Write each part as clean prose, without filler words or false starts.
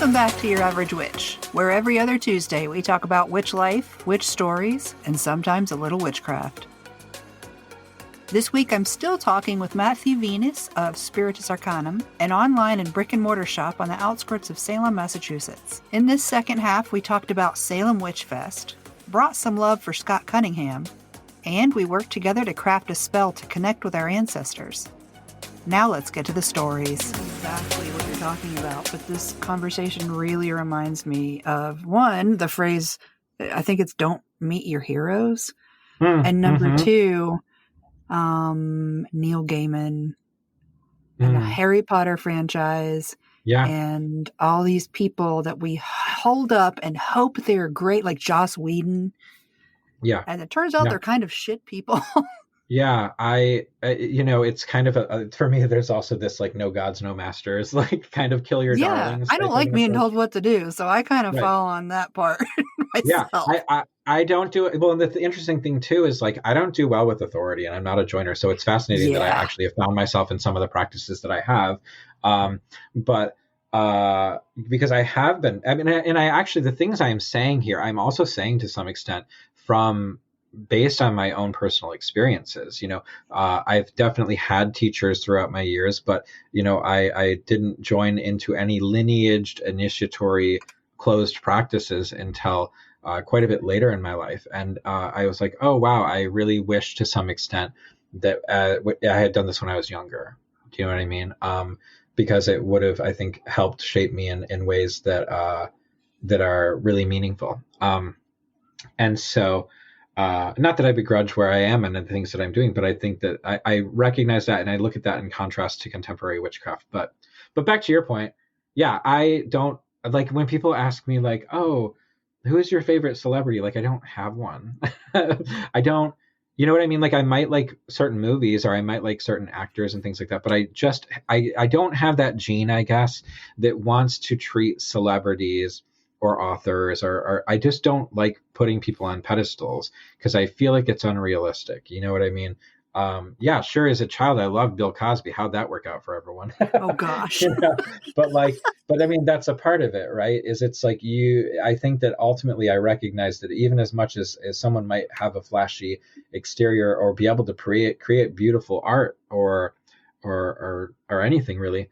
Welcome back to Your Average Witch, where every other Tuesday we talk about witch life, witch stories, and sometimes a little witchcraft. This week I'm still talking with Matthew Venus of Spiritus Arcanum, an online and brick and mortar shop on the outskirts of Salem, Massachusetts. In this second half we talked about Salem Witch Fest, brought some love for Scott Cunningham, and we worked together to craft a spell to connect with our ancestors. Now let's get to the stories. Exactly what you're talking about, but this conversation really reminds me of, one, the phrase, I think it's don't meet your heroes. And number two, Neil Gaiman and the Harry Potter franchise. Yeah. And all these people that we hold up and hope they're great, like Joss Whedon. Yeah. And it turns out they're kind of shit people. Yeah, it's kind of for me, there's also this like no gods, no masters, like kind of kill your darlings. I don't like being told what to do, so I kind of fall on that part myself. Yeah, I don't do it. Well, and the interesting thing too is like I don't do well with authority, and I'm not a joiner, so it's fascinating that I actually have found myself in some of the practices that I have. But because I have been, I mean, and I actually, the things I am saying here, I'm also saying to some extent based on my own personal experiences. I've definitely had teachers throughout my years, but, I didn't join into any lineaged, initiatory, closed practices until quite a bit later in my life. And I was like, oh, wow, I really wish to some extent that I had done this when I was younger. Do you know what I mean? Because it would have, I think, helped shape me in ways that are really meaningful. And so, not that I begrudge where I am and the things that I'm doing, but I think that I recognize that and I look at that in contrast to contemporary witchcraft. But back to your point, yeah, I don't like when people ask me like, oh, who is your favorite celebrity? Like, I don't have one. I don't, you know what I mean? Like I might like certain movies or I might like certain actors and things like that, but I don't have that gene, I guess, that wants to treat celebrities or authors, or I just don't like putting people on pedestals because I feel like it's unrealistic. You know what I mean? Yeah, sure. As a child, I loved Bill Cosby. How'd that work out for everyone? Oh gosh. But I mean, that's a part of it, right? It's like I think that ultimately I recognize that even as much as someone might have a flashy exterior or be able to create beautiful art or anything really,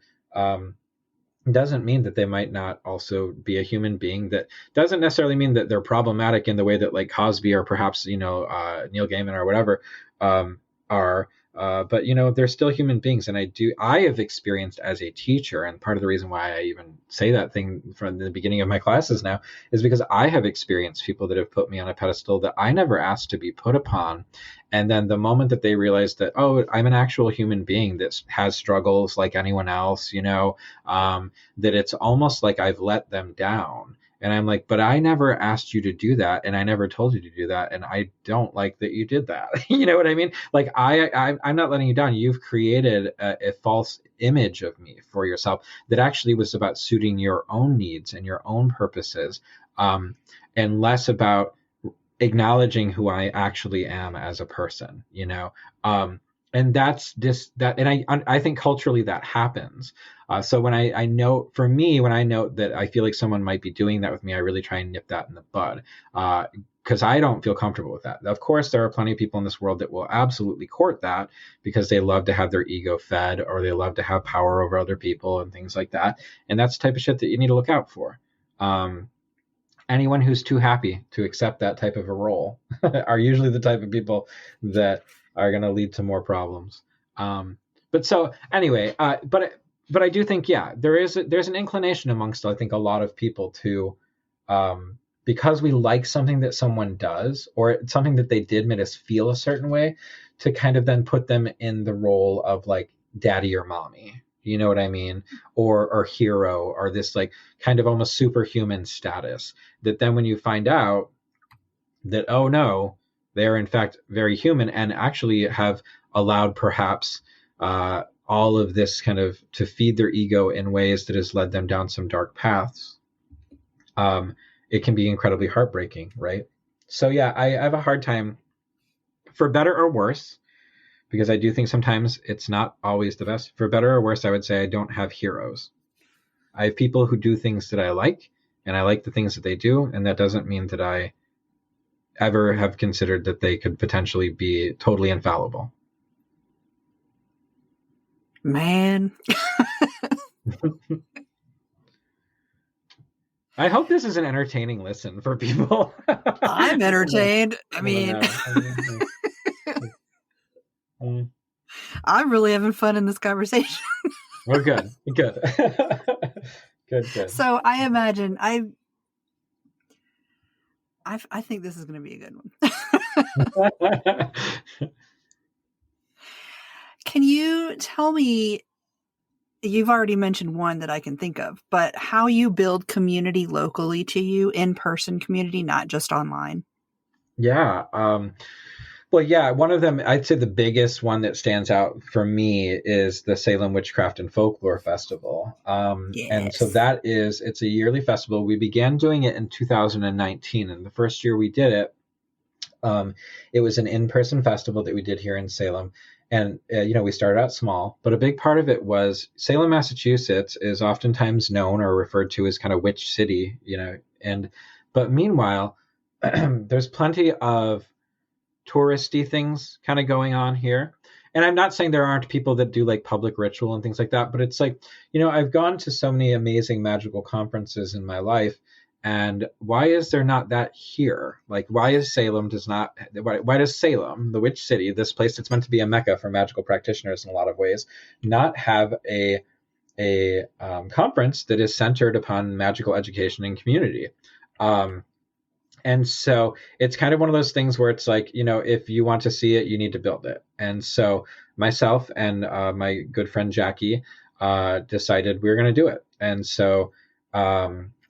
doesn't mean that they might not also be a human being. That doesn't necessarily mean that they're problematic in the way that like Cosby or perhaps, Neil Gaiman or whatever are. But, they're still human beings. And I have experienced as a teacher, and part of the reason why I even say that thing from the beginning of my classes now is because I have experienced people that have put me on a pedestal that I never asked to be put upon. And then the moment that they realize that, oh, I'm an actual human being that has struggles like anyone else, that it's almost like I've let them down. And I'm like, but I never asked you to do that. And I never told you to do that. And I don't like that you did that. You know what I mean? Like I'm not letting you down. You've created a false image of me for yourself that actually was about suiting your own needs and your own purposes, and less about acknowledging who I actually am as a person, and that's and I think culturally that happens. So when I know, for me, when I know that I feel like someone might be doing that with me, I really try and nip that in the bud, because I don't feel comfortable with that. Of course, there are plenty of people in this world that will absolutely court that because they love to have their ego fed or they love to have power over other people and things like that. And that's the type of shit that you need to look out for. Anyone who's too happy to accept that type of a role are usually the type of people that are going to lead to more problems. But so anyway, but I do think, yeah, there's an inclination amongst, I think, a lot of people to, because we like something that someone does or something that they did made us feel a certain way, to kind of then put them in the role of like daddy or mommy. You know what I mean? Or hero, or this like kind of almost superhuman status that then when you find out that, oh no, they're in fact very human and actually have allowed perhaps all of this kind of to feed their ego in ways that has led them down some dark paths, it can be incredibly heartbreaking, right? So yeah, I have a hard time, for better or worse, because I do think sometimes it's not always the best. For better or worse, I would say I don't have heroes. I have people who do things that I like, and I like the things that they do, and that doesn't mean that I ever have considered that they could potentially be totally infallible. Man. I hope this is an entertaining listen for people. I'm entertained. I'm really having fun in this conversation. We're good. Good. Good. So I imagine I think this is going to be a good one. Can you tell me, you've already mentioned one that I can think of, but how you build community locally to you, in-person community, not just online? Yeah. Well, yeah, one of them, I'd say the biggest one that stands out for me is the Salem Witchcraft and Folklore Festival. Yes. And so it's a yearly festival. We began doing it in 2019. And the first year we did it, it was an in-person festival that we did here in Salem. And, we started out small, but a big part of it was Salem, Massachusetts is oftentimes known or referred to as kind of witch city, but meanwhile, there's plenty of touristy things kind of going on here. And I'm not saying there aren't people that do like public ritual and things like that, but it's like, I've gone to so many amazing magical conferences in my life. And why is there not that here? Like, why does Salem, the witch city, this place that's meant to be a mecca for magical practitioners in a lot of ways, not have a conference that is centered upon magical education and community? And so it's kind of one of those things where it's like, if you want to see it, you need to build it. And so myself and my good friend Jackie decided we were going to do it. And so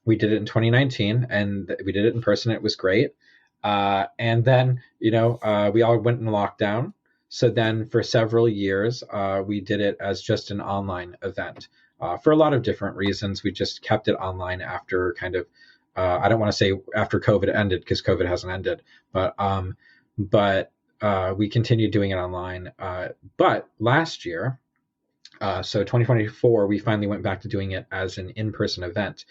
we did it in 2019, and we did it in person. It was great. And then, we all went in lockdown. So then for several years, we did it as just an online event for a lot of different reasons. We just kept it online after kind of, I don't want to say after COVID ended, because COVID hasn't ended, but we continued doing it online. But last year, so 2024, we finally went back to doing it as an in-person event.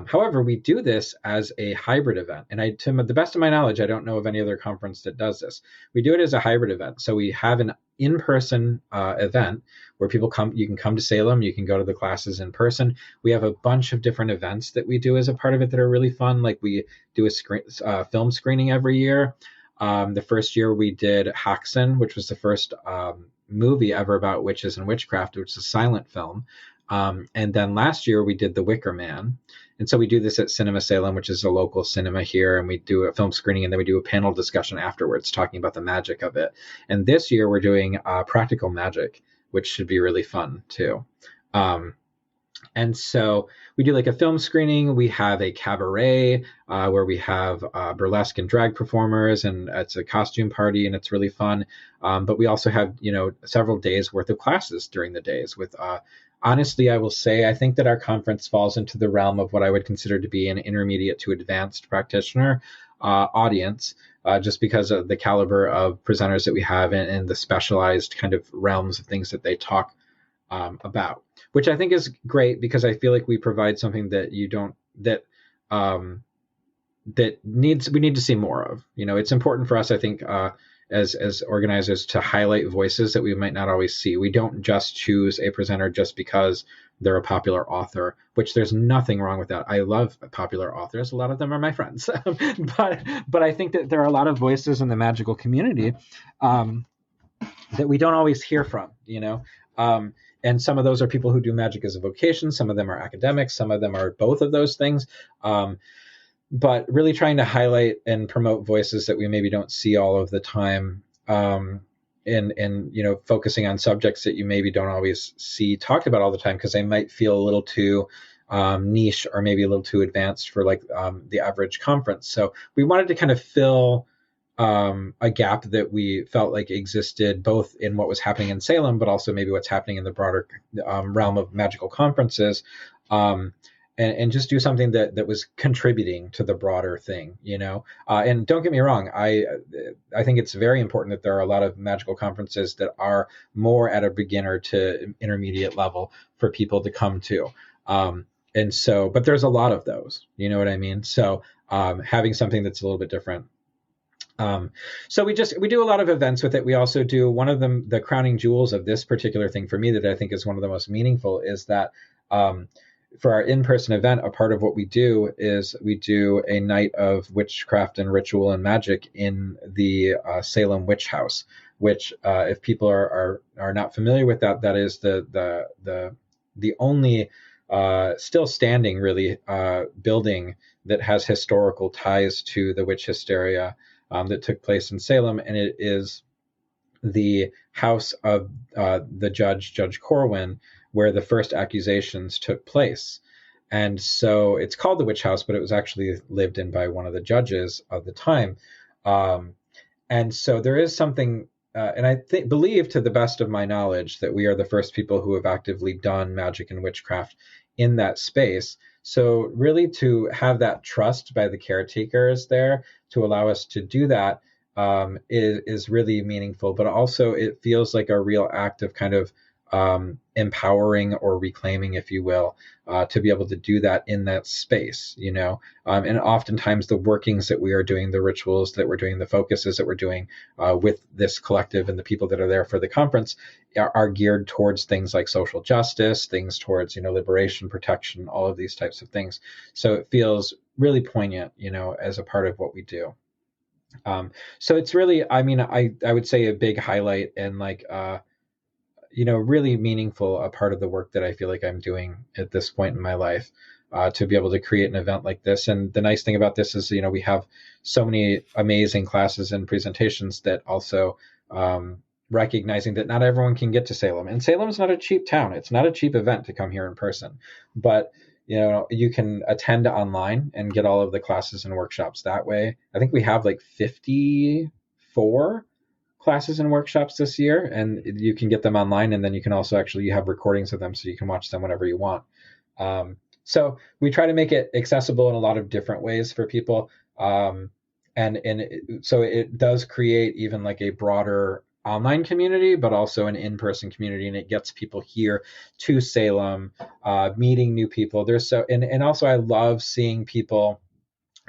However, we do this as a hybrid event. And to the best of my knowledge, I don't know of any other conference that does this. We do it as a hybrid event. So we have an in-person event where people come. You can come to Salem. You can go to the classes in person. We have a bunch of different events that we do as a part of it that are really fun. Like we do a film screening every year. The first year we did Haxan, which was the first movie ever about witches and witchcraft, which is a silent film. And then last year we did The Wicker Man. And so we do this at Cinema Salem, which is a local cinema here, and we do a film screening, and then we do a panel discussion afterwards talking about the magic of it. And this year we're doing practical magic, which should be really fun too. And so we do like a film screening. We have a cabaret where we have burlesque and drag performers, and it's a costume party, and it's really fun. But we also have, several days worth of classes during the days with, honestly, I will say, I think that our conference falls into the realm of what I would consider to be an intermediate to advanced practitioner audience, just because of the caliber of presenters that we have and the specialized kind of realms of things that they talk about, which I think is great, because I feel like we provide something that we need to see more of. It's important for us, I think, as organizers, to highlight voices that we might not always see. We don't just choose a presenter just because they're a popular author, which there's nothing wrong with that. I love popular authors. A lot of them are my friends, but I think that there are a lot of voices in the magical community that we don't always hear from, and some of those are people who do magic as a vocation. Some of them are academics. Some of them are both of those things. But really trying to highlight and promote voices that we maybe don't see all of the time, and focusing on subjects that you maybe don't always see talked about all the time, because they might feel a little too niche or maybe a little too advanced for the average conference. So we wanted to kind of fill a gap that we felt like existed both in what was happening in Salem, but also maybe what's happening in the broader realm of magical conferences. And just do something that was contributing to the broader thing, and don't get me wrong. I think it's very important that there are a lot of magical conferences that are more at a beginner to intermediate level for people to come to. And so, but there's a lot of those, you know what I mean? So having something that's a little bit different. So we do a lot of events with it. We also do, one of them, the crowning jewels of this particular thing for me that I think is one of the most meaningful, is that for our in-person event, a part of what we do is we do a night of witchcraft and ritual and magic in the Salem Witch House, which if people are not familiar with that, that is the only still standing really building that has historical ties to the witch hysteria that took place in Salem, and it is the house of the Judge Corwin, where the first accusations took place. And so it's called the Witch House, but it was actually lived in by one of the judges of the time. And so there is something, and I believe, to the best of my knowledge, that we are the first people who have actively done magic and witchcraft in that space. So really, to have that trust by the caretakers there to allow us to do that is really meaningful. But also, it feels like a real act of kind of empowering or reclaiming, if you will, to be able to do that in that space, you know. And oftentimes the workings that we are doing, the rituals that we're doing, the focuses that we're doing with this collective and the people that are there for the conference are geared towards things like social justice, things towards, you know, liberation, protection, all of these types of things. So it feels really poignant, you know, as a part of what we do. So it's really, I mean, I would say a big highlight and like, you know, really meaningful, a part of the work that I feel like I'm doing at this point in my life, to be able to create an event like this. And the nice thing about this is, you know, we have so many amazing classes and presentations that also recognizing that not everyone can get to Salem. And Salem's not a cheap town. It's not a cheap event to come here in person. But, you know, you can attend online and get all of the classes and workshops that way. I think we have like 54 classes and workshops this year, and you can get them online, and then you can also you have recordings of them, so you can watch them whenever you want. So we try to make it accessible in a lot of different ways for people, so it does create even like a broader online community, but also an in-person community, and it gets people here to Salem, meeting new people. And also I love seeing people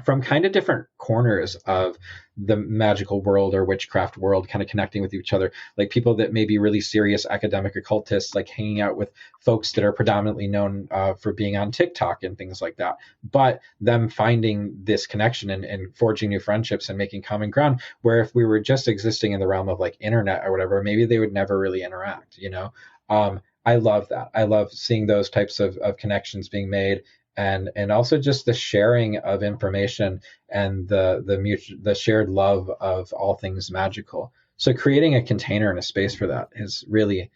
from kind of different corners of the magical world or witchcraft world kind of connecting with each other, like people that may be really serious academic occultists, like hanging out with folks that are predominantly known for being on TikTok and things like that, but them finding this connection and forging new friendships and making common ground, where if we were just existing in the realm of like internet or whatever, maybe they would never really interact, you know. I love that. I love seeing those types of connections being made, and also just the sharing of information and the shared love of all things magical. So creating a container and a space for that is really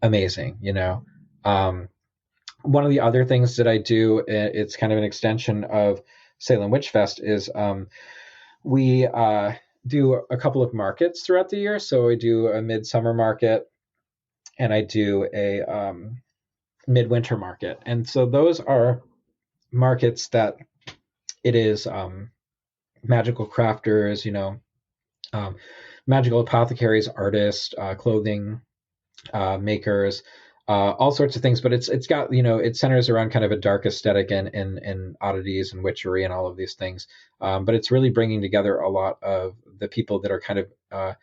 amazing, you know. One of the other things that I do, it's kind of an extension of Salem Witch Fest, is we do a couple of markets throughout the year. So I do a midsummer market, and I do a midwinter market. And so those are markets that it is magical crafters, you know, magical apothecaries, artists, clothing makers, all sorts of things. But it's got, you know, it centers around kind of a dark aesthetic and oddities and witchery and all of these things. But it's really bringing together a lot of the people that are kind of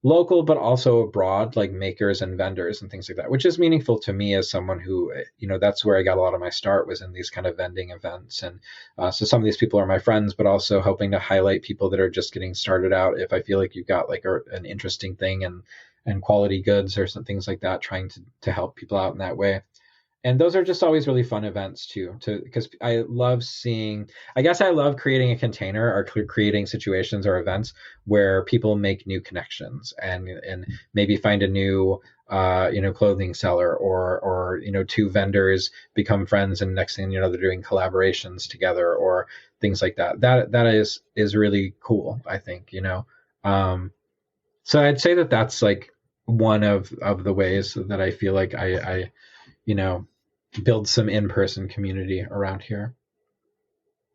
local, but also abroad, like makers and vendors and things like that, which is meaningful to me as someone who, you know, that's where I got a lot of my start, was in these kind of vending events. And so some of these people are my friends, but also helping to highlight people that are just getting started out. If I feel like you've got like an interesting thing and quality goods or some things like that, trying to help people out in that way. And those are just always really fun events too, because I love seeing, I guess I love creating a container or creating situations or events where people make new connections and maybe find a new, you know, clothing seller, or, you know, two vendors become friends, and next thing you know, they're doing collaborations together or things like that. That is really cool, I think, you know. So I'd say that that's like one of the ways that I feel like I you know, build some in-person community around here.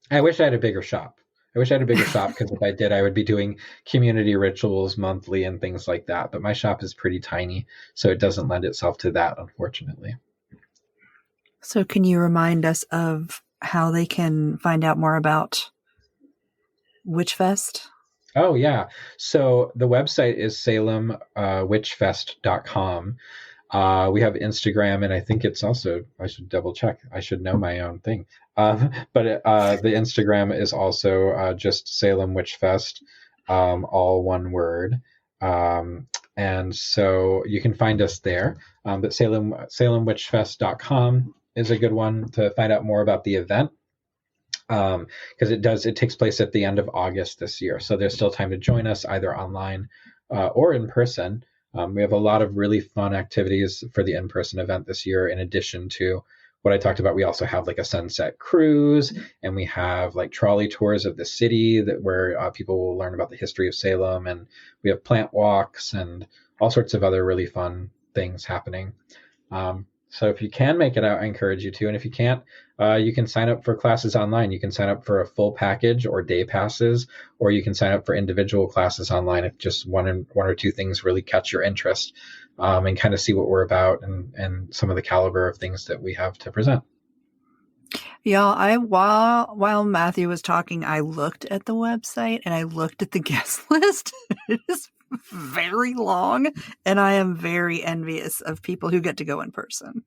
I wish I had a bigger shop. Because if I did, I would be doing community rituals monthly and things like that. But my shop is pretty tiny, so it doesn't lend itself to that, unfortunately. So can you remind us of how they can find out more about Witchfest? Oh, yeah. So the website is Salem witchfest.com. We have Instagram, and I think it's also, I should double check. I should know my own thing. But the Instagram is also just Salem Witch Fest, all one word. And so you can find us there. But salemwitchfest.com is a good one to find out more about the event. Because it takes place at the end of August this year. So there's still time to join us either online or in person. We have a lot of really fun activities for the in-person event this year. In addition to what I talked about, we also have like a sunset cruise, and we have like trolley tours of the city where people will learn about the history of Salem, and we have plant walks and all sorts of other really fun things happening. So if you can make it out, I encourage you to. And if you can't, you can sign up for classes online. You can sign up for a full package or day passes, or you can sign up for individual classes online if just one or two things really catch your interest, and kind of see what we're about and some of the caliber of things that we have to present. Yeah, while Matthew was talking, I looked at the website and I looked at the guest list. It is very long, and I am very envious of people who get to go in person.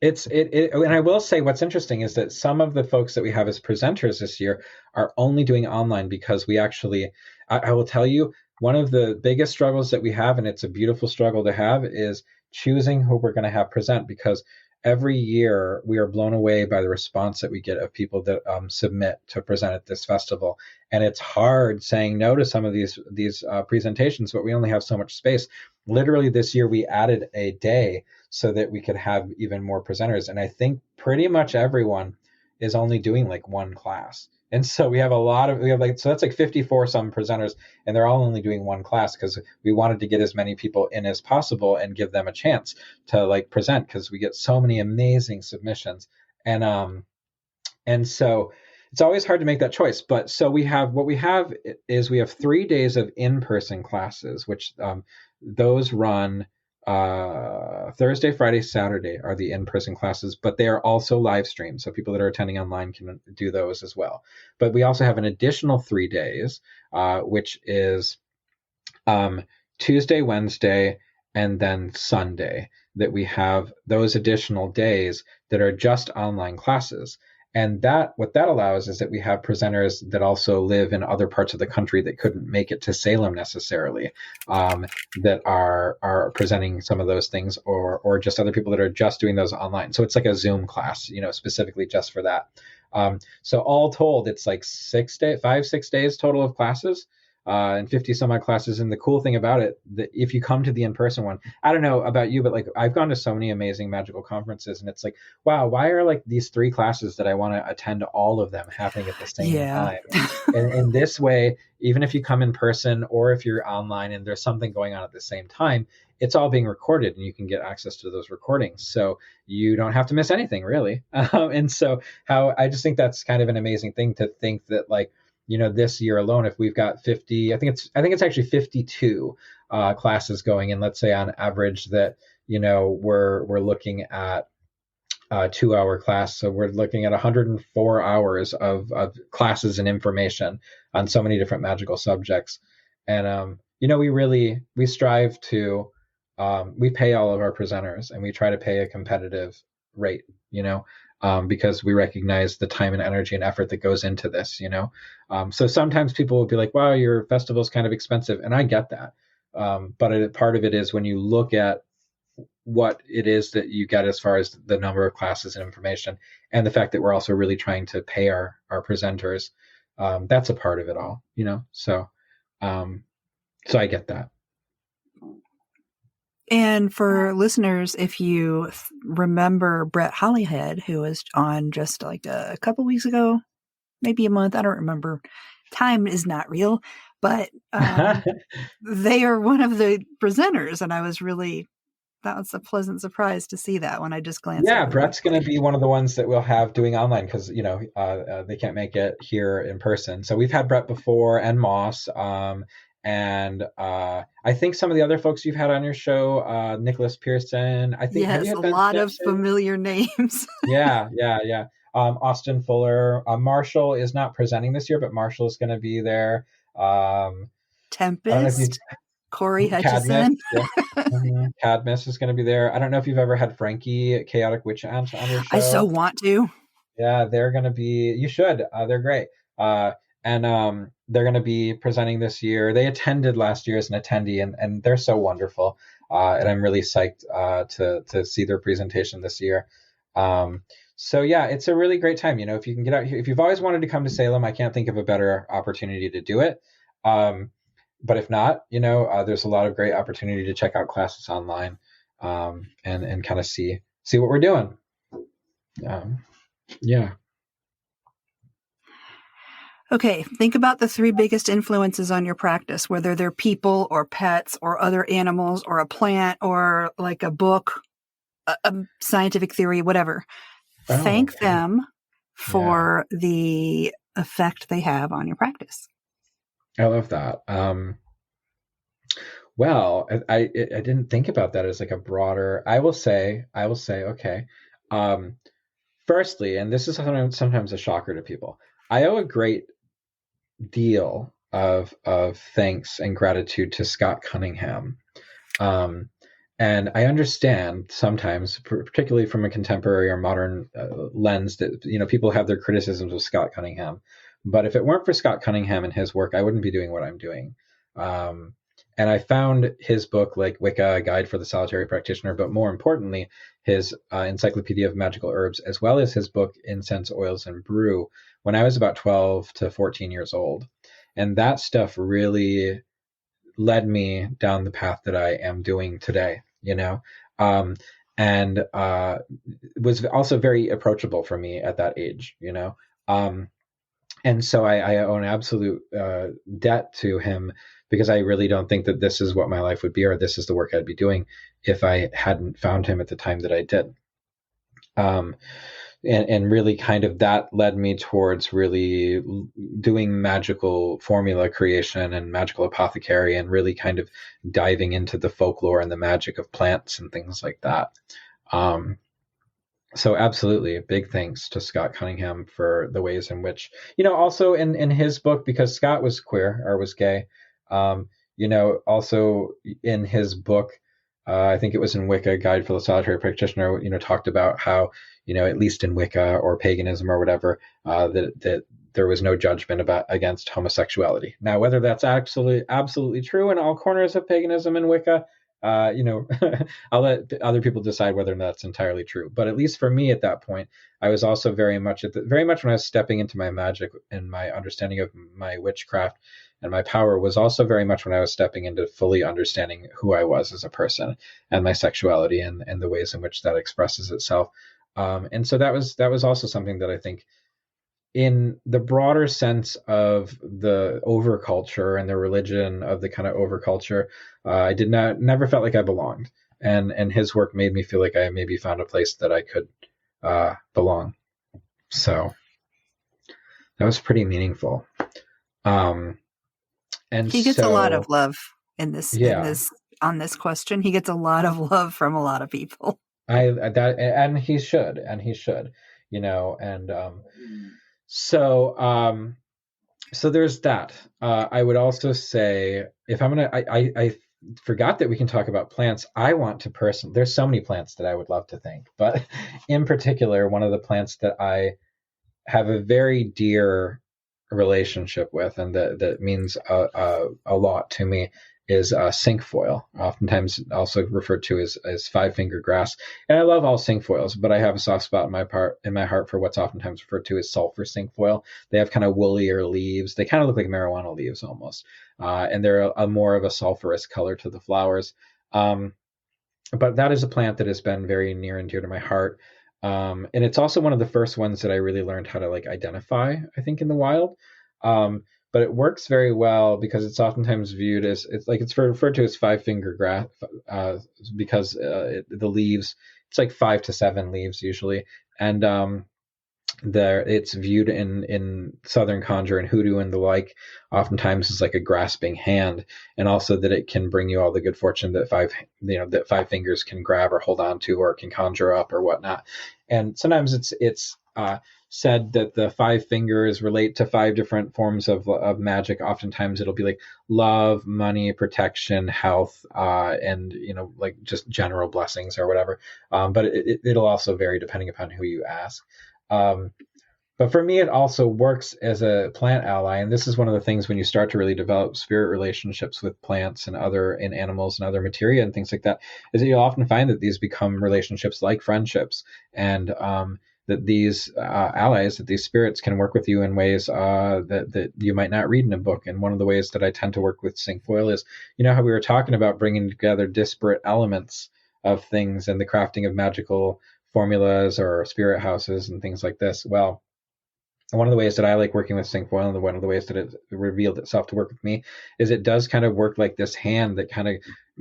And I will say what's interesting is that some of the folks that we have as presenters this year are only doing online because we actually, I will tell you, one of the biggest struggles that we have, and it's a beautiful struggle to have, is choosing who we're going to have present, because every year we are blown away by the response that we get of people that submit to present at this festival. And it's hard saying no to some of these presentations, but we only have so much space. Literally this year we added a day so that we could have even more presenters. And I think pretty much everyone is only doing like one class. And so we have so that's like 54 some presenters, and they're all only doing one class because we wanted to get as many people in as possible and give them a chance to like present, because we get so many amazing submissions. And so it's always hard to make that choice. But so we have 3 days of in-person classes, which those run Thursday, Friday, Saturday are the in-person classes, but they are also live streamed. So people that are attending online can do those as well. But we also have an additional 3 days, which is Tuesday, Wednesday, and then Sunday, that we have those additional days that are just online classes. And what that allows is that we have presenters that also live in other parts of the country that couldn't make it to Salem necessarily, that are presenting some of those things, or just other people that are just doing those online. So it's like a Zoom class, specifically just for that. So all told, it's like 6 days total of classes. And 50 some odd classes. And the cool thing about it, that if you come to the in-person one, I don't know about you, but like I've gone to so many amazing magical conferences, and it's like, wow, why are like these 3 classes that I want to attend, all of them happening at the same time? And this way, even if you come in person or if you're online and there's something going on at the same time, it's all being recorded and you can get access to those recordings. So you don't have to miss anything really. And so I just think that's kind of an amazing thing to think that, like, this year alone, if we've got 50, I think it's actually 52 classes going in, let's say on average, that, we're looking at a 2-hour class. So we're looking at 104 hours of classes and information on so many different magical subjects. And, we strive to, we pay all of our presenters, and we try to pay a competitive rate, because we recognize the time and energy and effort that goes into this, So sometimes people will be like, wow, your festival is kind of expensive. And I get that. But part of it is when you look at what it is that you get as far as the number of classes and information, and the fact that we're also really trying to pay our presenters, that's a part of it all, So I get that. And for listeners, if you remember Brett Hollyhead, who was on just like a couple weeks ago, maybe a month, I don't remember. Time is not real, but they are one of the presenters, and that was a pleasant surprise to see that when I just glanced. Yeah, Brett's going to be one of the ones that we'll have doing online, because they can't make it here in person. So we've had Brett before, and Moss, And I think some of the other folks you've had on your show, Nicholas Pearson, I think, have you Yes, had a Ben lot of Simpson? familiar names. Yeah, yeah, yeah. Austin Fuller. Marshall is not presenting this year, but Marshall is going to be there. Um, I don't know if Tempest, you've Corey Cadmus. Hutchison. Yeah. Cadmus is going to be there. I don't know if you've ever had Frankie Chaotic Witch Ant on your I so show. want to. Yeah, they're going to be, you should. They're great. And they're going to be presenting this year. They attended last year as an attendee, and they're so wonderful. And I'm really psyched to see their presentation this year. So yeah, it's a really great time. If you can get out here, if you've always wanted to come to Salem, I can't think of a better opportunity to do it. But if not, there's a lot of great opportunity to check out classes online, and kind of see what we're doing. Yeah. Okay, think about the 3 biggest influences on your practice, whether they're people or pets or other animals or a plant or like a book, a scientific theory, whatever. Oh, Thank okay. them Yeah. for the effect they have on your practice. I love that. Well, I didn't think about that as like a broader. I will say, okay. Um, Firstly, and this is sometimes a shocker to people, I owe a great deal of thanks and gratitude to Scott Cunningham. And I understand sometimes, particularly from a contemporary or modern lens, that people have their criticisms of Scott Cunningham. But if it weren't for Scott Cunningham and his work, I wouldn't be doing what I'm doing. And I found his book, like Wicca, A Guide for the Solitary Practitioner, but more importantly, his Encyclopedia of Magical Herbs, as well as his book, Incense, Oils, and Brew, when I was about 12 to 14 years old. And that stuff really led me down the path that I am doing today, and was also very approachable for me at that age, and so I owe an absolute debt to him, because I really don't think that this is what my life would be, or this is the work I'd be doing, if I hadn't found him at the time that I did. And really kind of that led me towards really doing magical formula creation and magical apothecary, and really kind of diving into the folklore and the magic of plants and things like that. So absolutely, big thanks to Scott Cunningham for the ways in which, also in his book, because Scott was queer or was gay, also in his book, I think it was in Wicca, Guide for the Solitary Practitioner, talked about how, at least in Wicca or paganism or whatever, that there was no judgment against homosexuality. Now, whether that's absolutely true in all corners of paganism and Wicca, I'll let other people decide whether or not that's entirely true. But at least for me at that point, I was also very much when I was stepping into my magic and my understanding of my witchcraft and my power, was also very much when I was stepping into fully understanding who I was as a person and my sexuality and the ways in which that expresses itself. And so that was also something that I think, in the broader sense of the overculture and the religion of the kind of overculture, I never felt like I belonged, and his work made me feel like I maybe found a place that I could belong. So that was pretty meaningful. And He gets a lot of so, love yeah, on this question. He gets a lot of love from a lot of people. and he should, and so so there's that. I would also say, if I'm gonna, I forgot that we can talk about plants. I want to there's so many plants that I would love to thank, but in particular, one of the plants that I have a very dear relationship with, and that means a lot to me, is cinquefoil, oftentimes also referred to as five-finger grass. And I love all cinquefoils, but I have a soft spot in my heart for what's oftentimes referred to as sulfur cinquefoil. They have kind of woollier leaves. They kind of look like marijuana leaves almost, and they're a more of a sulfurous color to the flowers. But that is a plant that has been very near and dear to my heart. And it's also one of the first ones that I really learned how to identify, I think, in the wild. But it works very well because it's oftentimes viewed as, it's referred to as five-finger grass, because the leaves, it's like 5 to 7 leaves usually. And it's viewed in Southern conjure and hoodoo and the like, oftentimes as like a grasping hand, and also that it can bring you all the good fortune that five fingers can grab or hold on to or can conjure up or whatnot. And sometimes it's said that the five fingers relate to five different forms of magic. Oftentimes it'll be like love, money, protection, health, and like just general blessings or whatever. But it'll also vary depending upon who you ask. But for me, it also works as a plant ally. And this is one of the things when you start to really develop spirit relationships with plants and animals and other materia and things like that, is that you'll often find that these become relationships like friendships. And that these allies, that these spirits can work with you in ways that you might not read in a book. And one of the ways that I tend to work with Cinquefoil is, how we were talking about bringing together disparate elements of things and the crafting of magical formulas or spirit houses and things like this. Well, one of the ways that I like working with Cinquefoil, and one of the ways that it revealed itself to work with me, is it does kind of work like this hand that kind of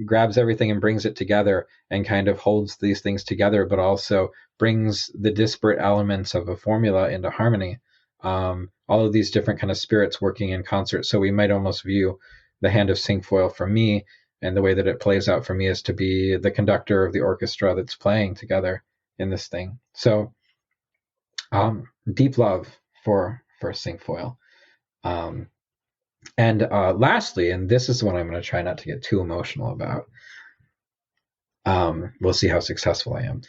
grabs everything and brings it together and kind of holds these things together, but also brings the disparate elements of a formula into harmony. All of these different kind of spirits working in concert. So we might almost view the hand of Cinquefoil for me, and the way that it plays out for me, is to be the conductor of the orchestra that's playing together in this thing. So deep love for Cinquefoil. And lastly, and this is one I'm going to try not to get too emotional about, we'll see how successful I am,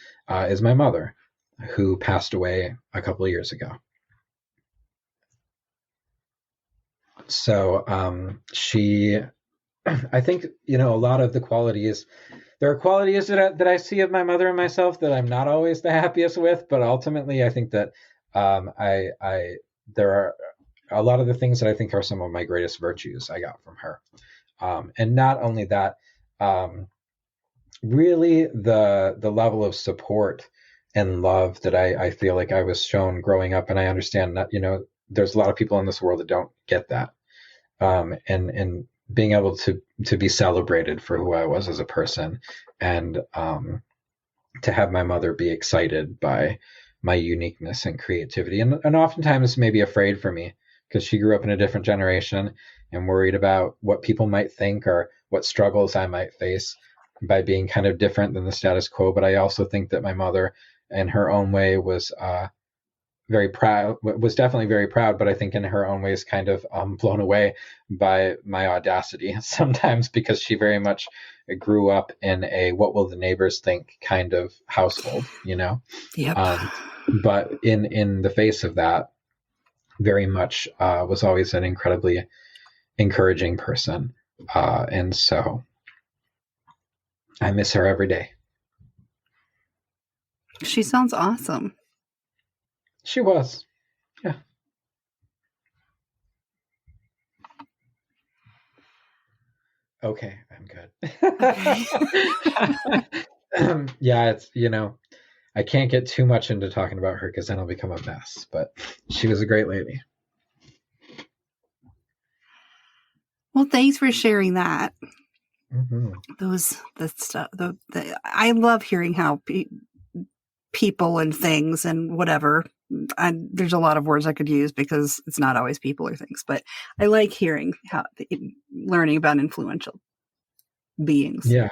is my mother, who passed away a couple of years ago. So she, I think, a lot of the qualities, there are qualities that I see of my mother and myself that I'm not always the happiest with, but ultimately I think that there are a lot of the things that I think are some of my greatest virtues I got from her. And not only that, really the level of support and love that I feel like I was shown growing up. And I understand that, there's a lot of people in this world that don't get that. And being able to be celebrated for who I was as a person, and to have my mother be excited by my uniqueness and creativity, and oftentimes maybe afraid for me, because she grew up in a different generation and worried about what people might think or what struggles I might face by being kind of different than the status quo. But I also think that my mother, in her own way, was definitely very proud, but I think in her own ways kind of blown away by my audacity sometimes, because she very much grew up in a what will the neighbors think kind of household, Yep. But in the face of that, very much was always an incredibly encouraging person, and so I miss her every day. She sounds awesome. She was. Yeah. Okay, I'm good. Okay. Yeah, it's, I can't get too much into talking about her because then I'll become a mess, but she was a great lady. Well, thanks for sharing that. Mm-hmm. I love hearing how people and things and whatever. There's a lot of words I could use because it's not always people or things, but I like hearing learning about influential beings. Yeah.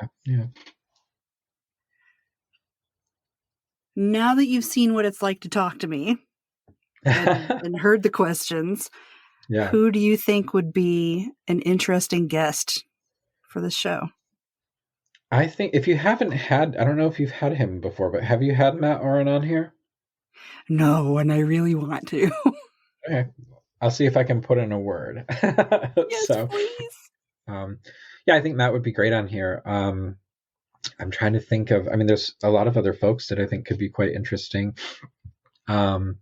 Now that you've seen what it's like to talk to me and heard the questions, Yeah. Who do you think would be an interesting guest for the show? I think if you haven't had, I don't know if you've had him before, but have you had Matt Oren on here? No, and I really want to. Okay. I'll see if I can put in a word. Yes, so, please. Yeah, I think Matt would be great on here. I'm trying to think of, there's a lot of other folks that I think could be quite interesting. But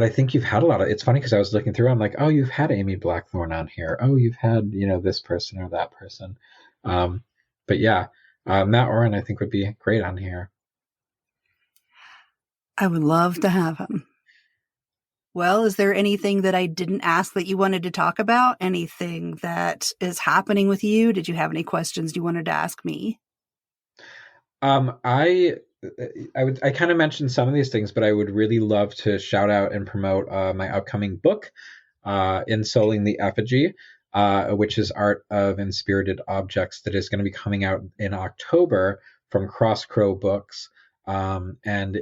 I think you've had a lot of, it's funny because I was looking through, I'm like, oh, you've had Amy Blackthorne on here. Oh, you've had, this person or that person. But yeah, Matt Oren, I think would be great on here. I would love to have him. Well, is there anything that I didn't ask that you wanted to talk about? Anything that is happening with you? Did you have any questions you wanted to ask me? I kind of mentioned some of these things, but I would really love to shout out and promote my upcoming book, Ensoling the Effigy, which is art of inspirited objects, that is going to be coming out in October from Cross Crow Books. And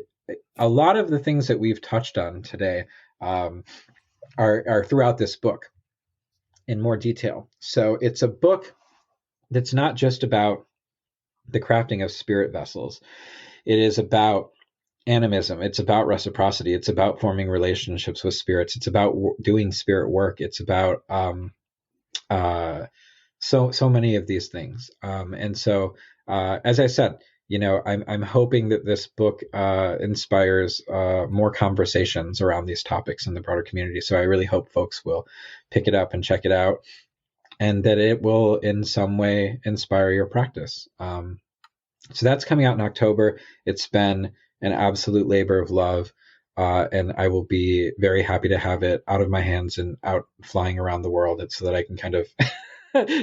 a lot of the things that we've touched on today are throughout this book in more detail. So it's a book that's not just about the crafting of spirit vessels. It is about animism. It's about reciprocity. It's about forming relationships with spirits. It's about doing spirit work. It's about so many of these things. And so, as I said, I'm hoping that this book inspires more conversations around these topics in the broader community. So I really hope folks will pick it up and check it out, and that it will in some way inspire your practice. So that's coming out in October. It's been an absolute labor of love, and I will be very happy to have it out of my hands and out flying around the world, so that I can kind of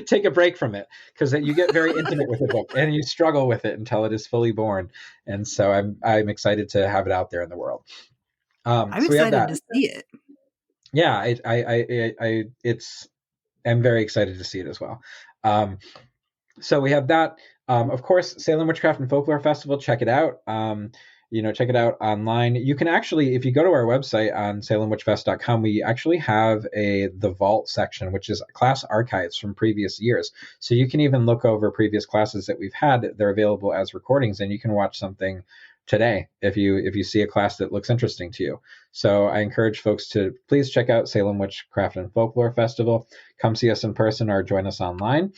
take a break from it, because you get very intimate with the book and you struggle with it until it is fully born. And so I'm excited to have it out there in the world. I'm so we have excited that. to see it. Yeah, I'm very excited to see it as well. So we have that. Of course, Salem Witchcraft and Folklore Festival. Check it out. Check it out online. You can actually, if you go to our website on salemwitchfest.com, we actually have the vault section, which is class archives from previous years. So you can even look over previous classes that we've had. They're available as recordings, and you can watch something today if you see a class that looks interesting to you. So I encourage folks to please check out Salem Witchcraft and Folklore Festival. Come see us in person or join us online.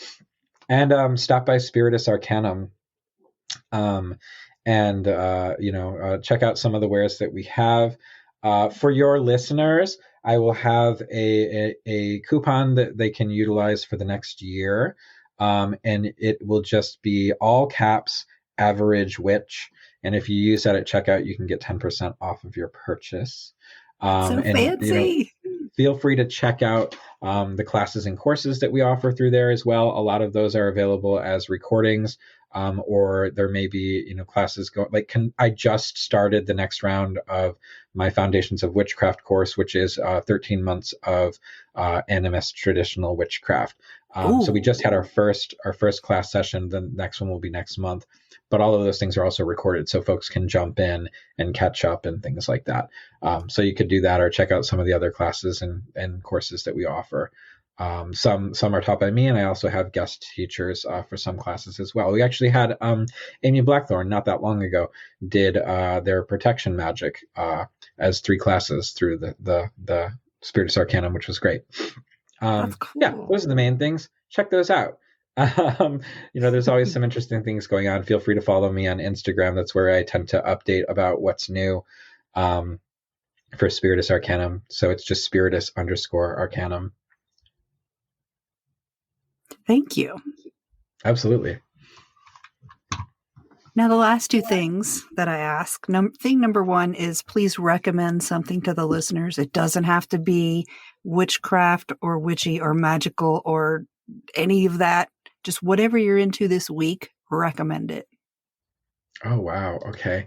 And stop by Spiritus Arcanum, check out some of the wares that we have. For your listeners, I will have a coupon that they can utilize for the next year, and it will just be all caps average witch. And if you use that at checkout, you can get 10% off of your purchase. So fancy. Feel free to check out the classes and courses that we offer through there as well. A lot of those are available as recordings, or there may be classes I just started the next round of my Foundations of Witchcraft course, which is 13 months of animist traditional witchcraft. So we just had our first class session. The next one will be next month. But all of those things are also recorded, so folks can jump in and catch up and things like that. So you could do that, or check out some of the other classes and courses that we offer. Some are taught by me, and I also have guest teachers for some classes as well. We actually had Amy Blackthorne not that long ago did their protection magic as 3 classes through the Spiritus Arcanum, which was great. That's cool. Yeah, those are the main things. Check those out. There's always some interesting things going on. Feel free to follow me on Instagram. That's where I tend to update about what's new for Spiritus Arcanum. So it's just Spiritus_Arcanum. Thank you. Absolutely. Now, the last 2 things that I ask, thing number 1 is please recommend something to the listeners. It doesn't have to be witchcraft or witchy or magical or any of that. Just whatever you're into this week, recommend it. Oh, wow. Okay.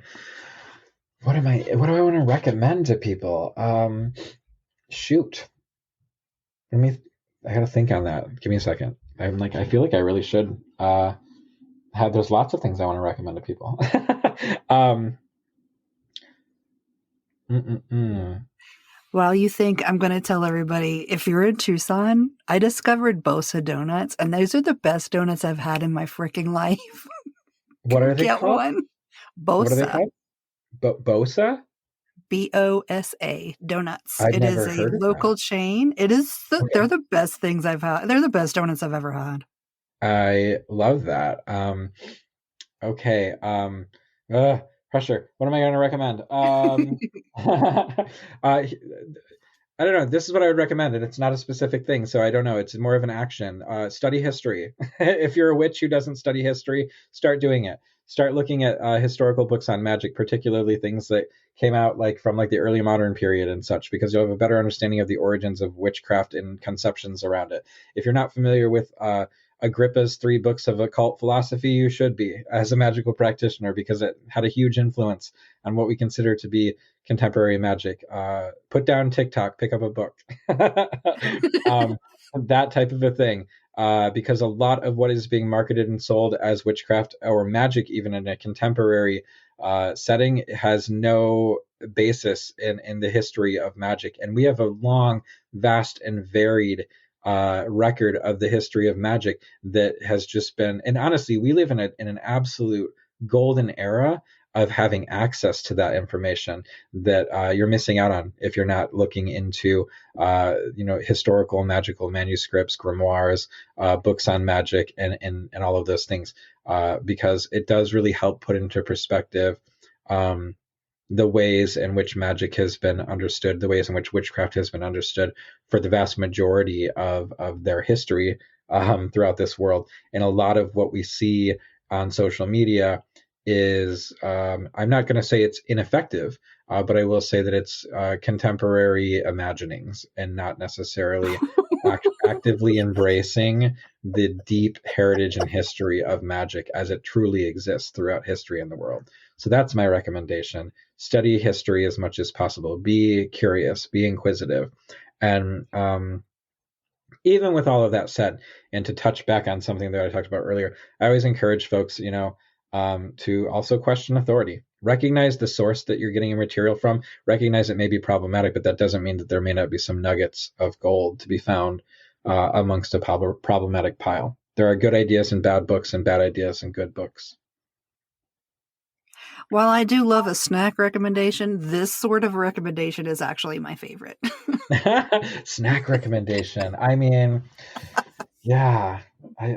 What do I want to recommend to people? Shoot. I got to think on that. Give me a second. I feel like I really should there's lots of things I want to recommend to people. While you think, I'm going to tell everybody, if you're in Tucson, I discovered Bosa donuts, and those are the best donuts I've had in my freaking life. What are they Get called? one. Bosa. What are they called? Bosa? BOSA donuts. I've it never is heard a of local that. chain. It is. Okay. They're the best things I've had. They're the best donuts I've ever had. I love that. Okay. Pressure. What am I going to recommend? I don't know. This is what I would recommend, and it's not a specific thing, so I don't know. It's more of an action. Study history. If you're a witch who doesn't study history, start doing it. Start looking at historical books on magic, particularly things that came out from the early modern period and such, because you'll have a better understanding of the origins of witchcraft and conceptions around it. If you're not familiar with Agrippa's 3 books of occult philosophy, you should be as a magical practitioner, because it had a huge influence on what we consider to be contemporary magic. Put down TikTok, pick up a book. That type of a thing. Because a lot of what is being marketed and sold as witchcraft or magic, even in a contemporary setting, has no basis in the history of magic. And we have a long, vast, and varied record of the history of magic that has just been, and honestly, we live in an absolute golden era of having access to that information that you're missing out on if you're not looking into historical magical manuscripts, grimoires, books on magic, and all of those things, because it does really help put into perspective the ways in which magic has been understood, the ways in which witchcraft has been understood for the vast majority of their history throughout this world. And a lot of what we see on social media is, I'm not going to say it's ineffective, but I will say that it's contemporary imaginings and not necessarily actively embracing the deep heritage and history of magic as it truly exists throughout history in the world. So that's my recommendation. Study history as much as possible. Be curious, be inquisitive. And even with all of that said, and to touch back on something that I talked about earlier, I always encourage folks, to also question authority. Recognize the source that you're getting your material from. Recognize it may be problematic, but that doesn't mean that there may not be some nuggets of gold to be found amongst a problematic pile. There are good ideas in bad books and bad ideas in good books. While I do love a snack recommendation, this sort of recommendation is actually my favorite. Snack recommendation. I mean, yeah, I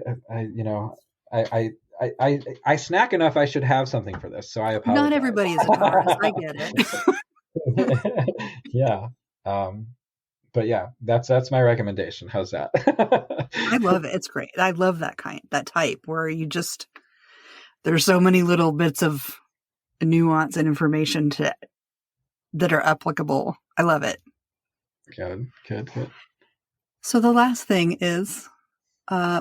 snack enough. I should have something for this, so I apologize. Not everybody is a Taurus. I get it. Yeah. But yeah, that's my recommendation. How's that? I love it. It's great. I love that type where there's so many little bits of nuance and information that are applicable. I love it. Good. So the last thing is,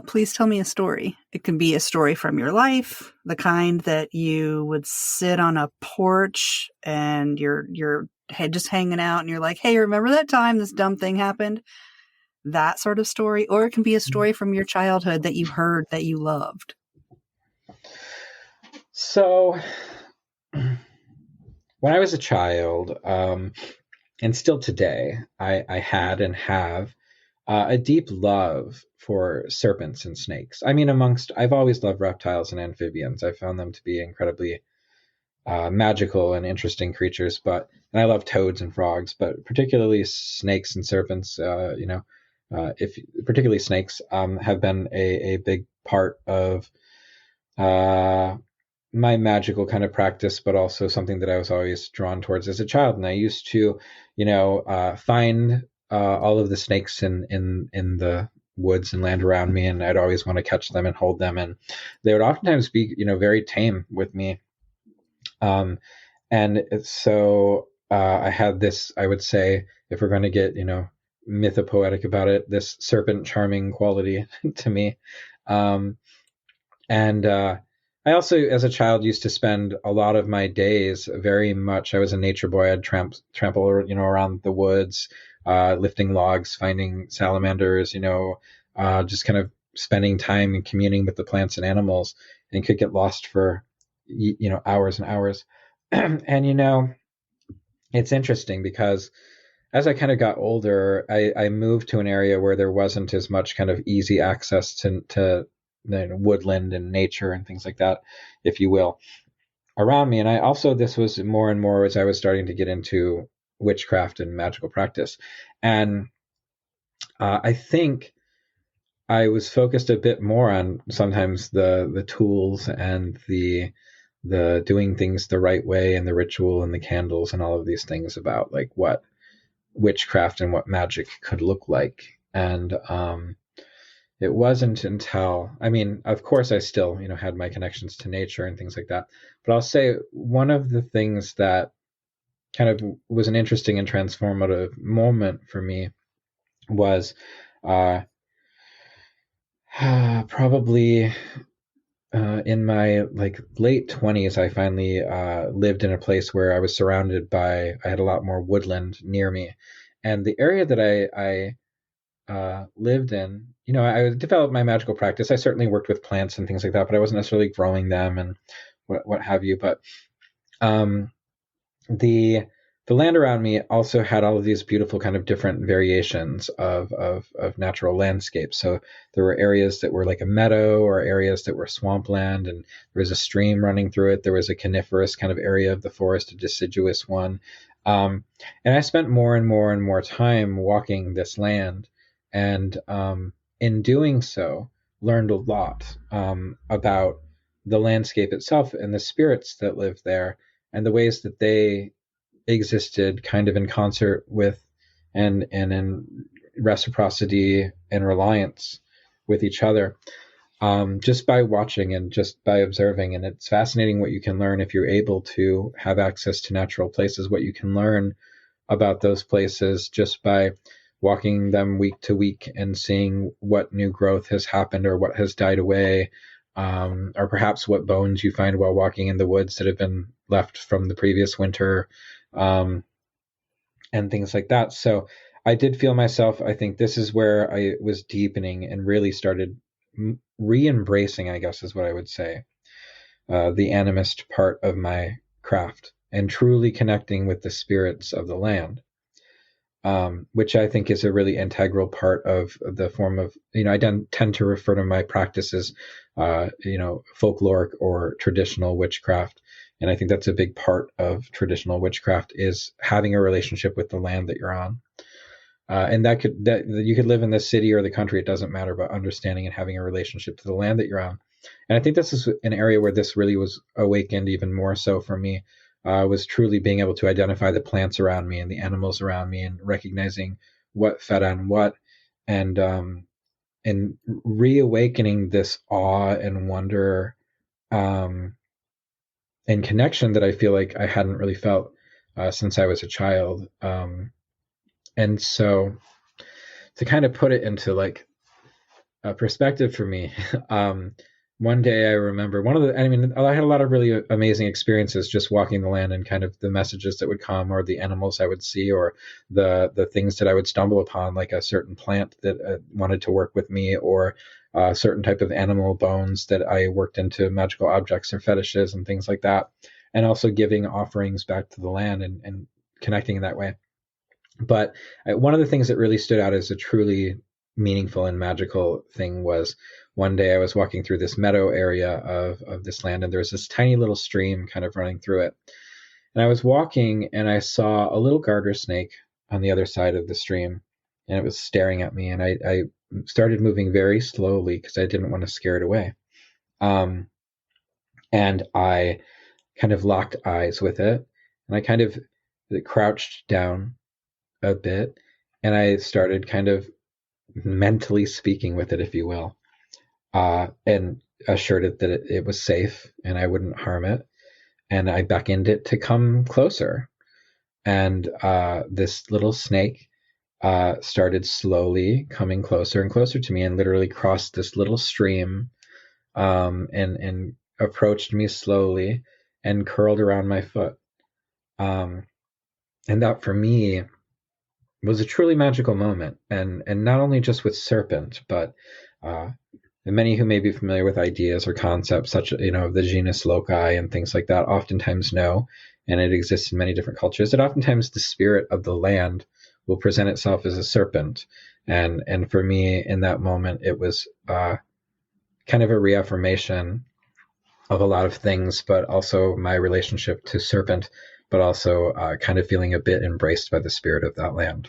please tell me a story. It can be a story from your life, the kind that you would sit on a porch and you're just hanging out and you're like, hey, remember that time this dumb thing happened? That sort of story. Or it can be a story from your childhood that you heard that you loved. So when I was a child, and still today, I had and have a deep love for serpents and snakes. I mean, I've always loved reptiles and amphibians. I found them to be incredibly magical and interesting creatures, and I love toads and frogs, but particularly snakes and serpents, particularly snakes, have been a big part of my magical kind of practice, but also something that I was always drawn towards as a child. And I used to, find all of the snakes in the woods and land around me, and I'd always want to catch them and hold them, and they would oftentimes be, very tame with me. And so I had this, I would say, if we're going to get, mythopoetic about it, this serpent charming quality to me. I also, as a child, used to spend a lot of my days very much, I was a nature boy. I'd trample, around the woods, lifting logs, finding salamanders, just kind of spending time and communing with the plants and animals, and could get lost for, hours and hours. And, it's interesting because as I kind of got older, I moved to an area where there wasn't as much kind of easy access to woodland and nature and things like that, if you will, around me. And this was more and more as I was starting to get into witchcraft and magical practice. And I think I was focused a bit more on sometimes the tools and the doing things the right way and the ritual and the candles and all of these things about like what witchcraft and what magic could look like. And it wasn't until, of course I still, had my connections to nature and things like that. But I'll say one of the things that kind of was an interesting and transformative moment for me was Probably in my like late 20s, I finally lived in a place where I was surrounded by, I had a lot more woodland near me. And the area that I lived in, I developed my magical practice. I certainly worked with plants and things like that, but I wasn't necessarily growing them and what have you. But um, the the land around me also had all of these beautiful kind of different variations of natural landscapes. So there were areas that were like a meadow or areas that were swampland, and there was a stream running through it. There was a coniferous kind of area of the forest, a deciduous one. And I spent more and more and more time walking this land, and in doing so, learned a lot about the landscape itself and the spirits that live there and the ways that they existed kind of in concert with and in reciprocity and reliance with each other, just by watching and just by observing. And it's fascinating what you can learn if you're able to have access to natural places, what you can learn about those places just by walking them week to week and seeing what new growth has happened or what has died away, or perhaps what bones you find while walking in the woods that have been left from the previous winter, um, and things like that. So I did feel myself, I think this is where I was deepening and really started re-embracing, I guess is what I would say, the animist part of my craft and truly connecting with the spirits of the land. Which I think is a really integral part of the form of, I tend to refer to my practices, folkloric or traditional witchcraft. And I think that's a big part of traditional witchcraft is having a relationship with the land that you're on. And that you could live in the city or the country, it doesn't matter, but understanding and having a relationship to the land that you're on. And I think this is an area where this really was awakened even more so for me, was truly being able to identify the plants around me and the animals around me and recognizing what fed on what, and reawakening this awe and wonder, and connection that I feel like I hadn't really felt since I was a child. And so to kind of put it into like a perspective for me, one day I remember I had a lot of really amazing experiences just walking the land and kind of the messages that would come or the animals I would see or the things that I would stumble upon, like a certain plant that wanted to work with me or a certain type of animal bones that I worked into magical objects or fetishes and things like that. And also giving offerings back to the land and connecting in that way. But one of the things that really stood out as a truly meaningful and magical thing was one day I was walking through this meadow area of this land, and there was this tiny little stream kind of running through it. And I was walking, and I saw a little garter snake on the other side of the stream, and it was staring at me. And I started moving very slowly because I didn't want to scare it away. And I kind of locked eyes with it, and I kind of crouched down a bit, and I started kind of mentally speaking with it, if you will, and assured it that it was safe and I wouldn't harm it. And I beckoned it to come closer. And this little snake started slowly coming closer and closer to me and literally crossed this little stream, and approached me slowly and curled around my foot. And that for me was a truly magical moment, and not only just with serpent, but and many who may be familiar with ideas or concepts such as the genus loci and things like that oftentimes know, and it exists in many different cultures, that oftentimes the spirit of the land will present itself as a serpent. And for me in that moment, it was kind of a reaffirmation of a lot of things, but also my relationship to serpent, but also kind of feeling a bit embraced by the spirit of that land.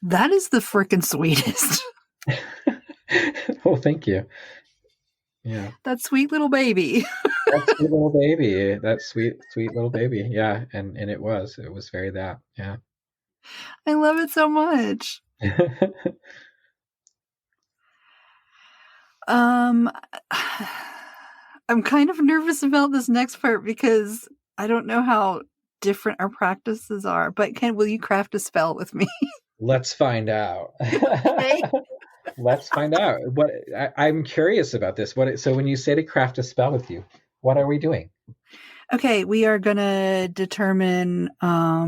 That is the frickin' sweetest. Well, thank you. Yeah. That sweet little baby. That sweet little baby. That sweet, sweet little baby. Yeah. And it was very that. Yeah. I love it so much. I'm kind of nervous about this next part because I don't know how different our practices are, but will you craft a spell with me? Let's find out. Okay. Let's find out. What I'm curious about this. So when you say to craft a spell with you, what are we doing? Okay, we are going to determine oh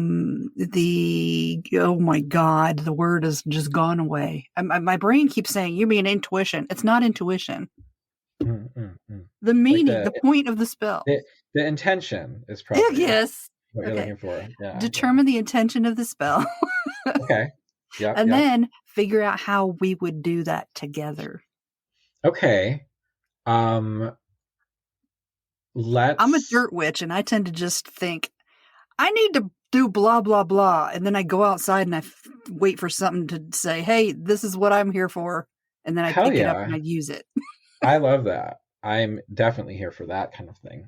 my God, the word has just gone away. My brain keeps saying, you mean intuition. It's not intuition. The meaning, the point of the spell. The intention is probably yes. what you're looking for. Yeah. Determine the intention of the spell. Okay. Yeah. And then figure out how we would do that together. Okay. I'm a dirt witch, and I tend to just think, I need to do blah, blah, blah. And then I go outside and I wait for something to say, hey, this is what I'm here for. And then I pick it up and I use it. I love that. I'm definitely here for that kind of thing.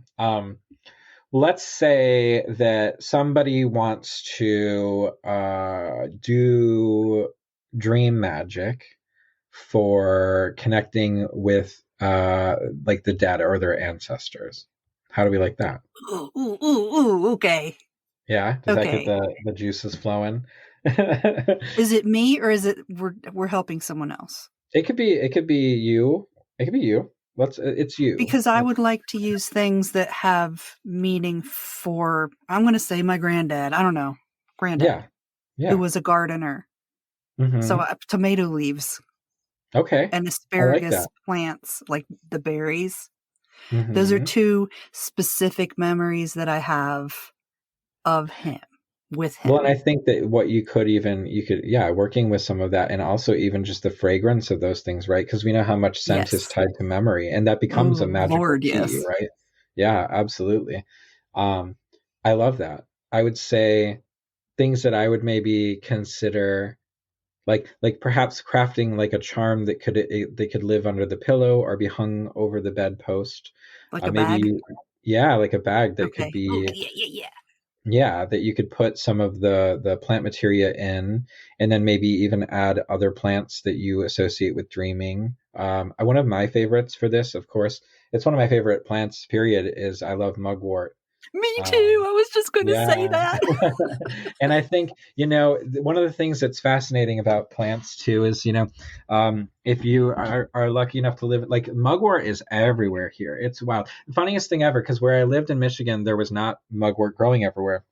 Let's say that somebody wants to do dream magic for connecting with like the dead or their ancestors. How do we like that? Ooh, okay. Yeah, does that get the juices flowing? Is it me, or is it we're helping someone else? It could be you. It could be you. It's you. Because I would like to use things that have meaning for, I'm going to say my granddad. I don't know. Granddad. Yeah. Who was a gardener. Mm-hmm. So tomato leaves. Okay. And asparagus plants, like the berries. Mm-hmm. Those are two specific memories that I have of him, with him. Well, and I think that what you could working with some of that, and also even just the fragrance of those things, right? Because we know how much scent is tied to memory, and that becomes a magical key, right? Yeah, absolutely. I love that. I would say things that I would maybe consider, like perhaps crafting like a charm that could live under the pillow or be hung over the bedpost, like a bag. Like a bag that could be. Yeah, that you could put some of the plant materia in, and then maybe even add other plants that you associate with dreaming. One of my favorites for this, of course, it's one of my favorite plants, period, is I love mugwort. Me too. I was just going to say that. And I think, one of the things that's fascinating about plants too is, if you are lucky enough to live, like mugwort is everywhere here. It's wild. The funniest thing ever, because where I lived in Michigan, there was not mugwort growing everywhere.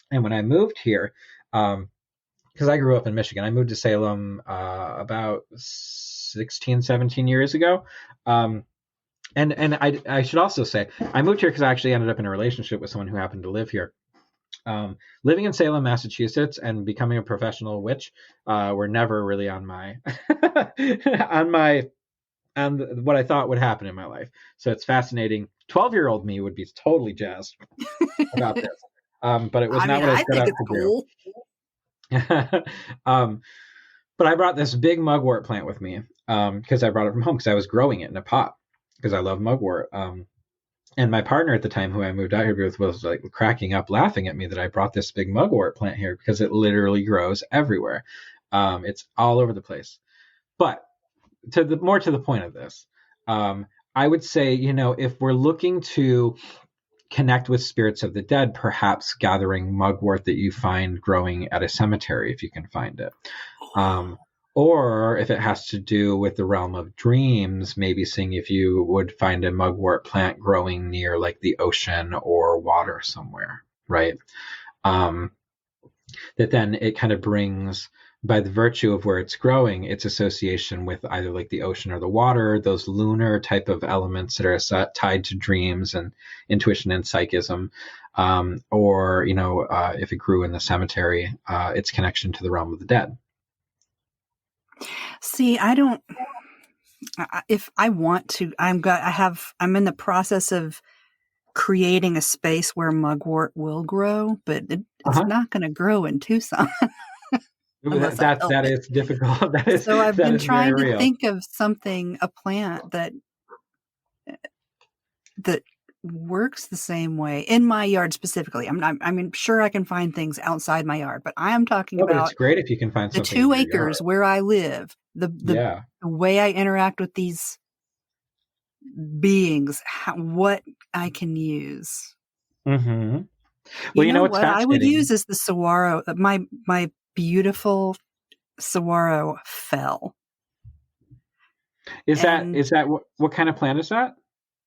And when I moved here, because I grew up in Michigan, I moved to Salem about 16, 17 years ago. And I should also say, I moved here because I actually ended up in a relationship with someone who happened to live here. Living in Salem, Massachusetts, and becoming a professional witch were never really on my on what I thought would happen in my life. So it's fascinating. 12-year-old me would be totally jazzed about this, but it was not what I set out to do. But I brought this big mugwort plant with me because I brought it from home because I was growing it in a pot, because I love mugwort. And my partner at the time, who I moved out here with, was like cracking up, laughing at me that I brought this big mugwort plant here because it literally grows everywhere. It's all over the place. But more to the point of this, I would say, if we're looking to connect with spirits of the dead, perhaps gathering mugwort that you find growing at a cemetery, if you can find it. Or if it has to do with the realm of dreams, maybe seeing if you would find a mugwort plant growing near like the ocean or water somewhere, right? That then it kind of brings, by the virtue of where it's growing, its association with either like the ocean or the water, those lunar type of elements that are tied to dreams and intuition and psychism, or, if it grew in the cemetery, its connection to the realm of the dead. See, if I want to, I'm in the process of creating a space where mugwort will grow, but it's not going to grow in Tucson. That is difficult. So I've been trying to think of a plant that works the same way in my yard specifically. I'm sure I can find things outside my yard, but I am talking about. It's great if you can find something. The 2 acres where I live, the way I interact with these beings, what I can use. Mm-hmm. Well, what I would use is the saguaro. My beautiful saguaro fell. And What kind of plant is that?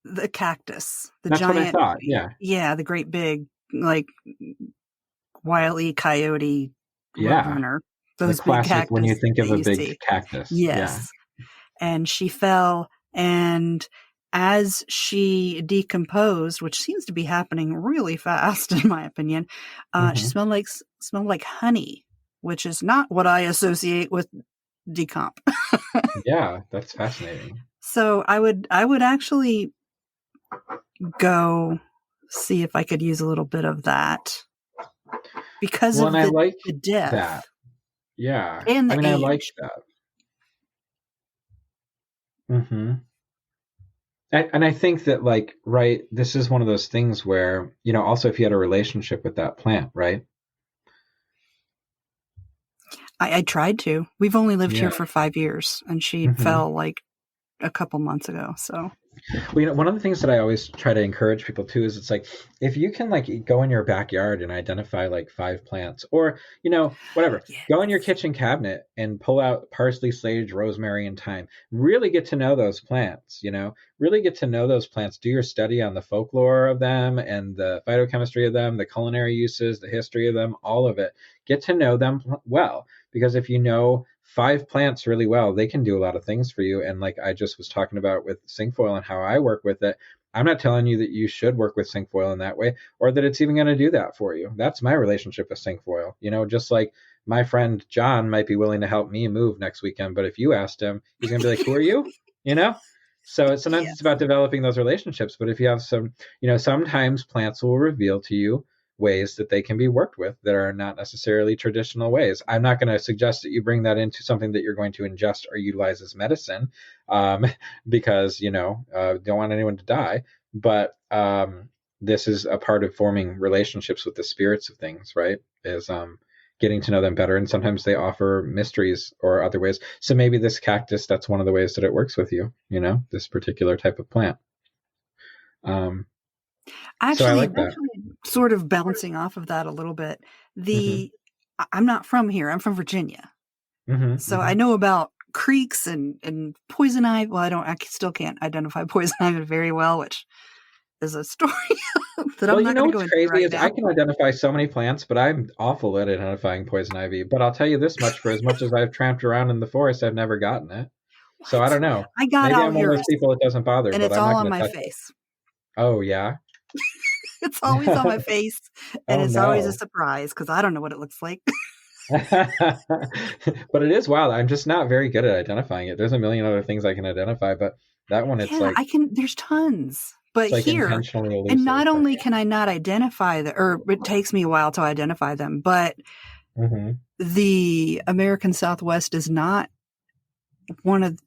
the cactus, the That's what I giant, thought. Yeah. yeah, the great big, like Wile E. Coyote Yeah. Roadrunner, The those big classic when you cactus think that of a you big see. cactus. Yeah. Yes. And she fell, and as she decomposed, which seems to be happening really fast in my opinion, she Hmm. smelled like honey, which is not what I associate with decomp. Yeah, that's fascinating. So I would actually go see if I could use a little bit of that because Well, of and I like the death that. Yeah. and I the mean, I like age. that. Hmm. And I think that, like, right, this is one of those things where, also if you had a relationship with that plant, right? I tried to. We've only lived Yeah. here for 5 years, and she Hmm. fell like a couple months ago. So Well, one of the things that I always try to encourage people too is it's like if you can like go in your backyard and identify like 5 plants, or whatever, yeah. go in your kitchen cabinet and pull out parsley, sage, rosemary, and thyme. Really get to know those plants. Really get to know those plants. Do your study on the folklore of them and the phytochemistry of them, the culinary uses, the history of them, all of it. Get to know them well, because if you know 5 plants really well, they can do a lot of things for you. And like I just was talking about with cinquefoil and how I work with it, I'm not telling you that you should work with cinquefoil in that way, or that it's even going to do that for you. That's my relationship with cinquefoil. Just like my friend John might be willing to help me move next weekend, but if you asked him, he's going to be like, "Who are you?" You know. So sometimes it's Yes. about developing those relationships. But if you have some, sometimes plants will reveal to you ways that they can be worked with that are not necessarily traditional ways. I'm not going to suggest that you bring that into something that you're going to ingest or utilize as medicine, because don't want anyone to die. But this is a part of forming relationships with the spirits of things, right? Is getting to know them better, and sometimes they offer mysteries or other ways. So maybe this cactus, that's one of the ways that it works with you. This particular type of plant. So I Actually, like that. sort of bouncing off of that a little bit. Hmm. I'm not from here. I'm from Virginia. Hmm. So Hmm. I know about creeks and poison ivy. Well, I still can't identify poison ivy very well, which is a story that Well, I'm not going to go what's into crazy right is I now. can identify so many plants, but I'm awful at identifying poison ivy. But I'll tell you this much: for as much as I've tramped around in the forest, I've never gotten it. So I What? don't know. I got Maybe out I'm one of here those people that doesn't bother, and but it's I'm not all on going to my touch it. face. Oh yeah. It's always on my face, and Oh it's always a no. surprise because I don't know what it looks like. But it is wild. I'm just not very good at identifying it. There's a million other things I can identify, but that one, it's Yeah, like there's tons. But here, intentionally and elusive not for only me. can I not identify or it takes me a while to identify them, but Hmm. the American Southwest is not one of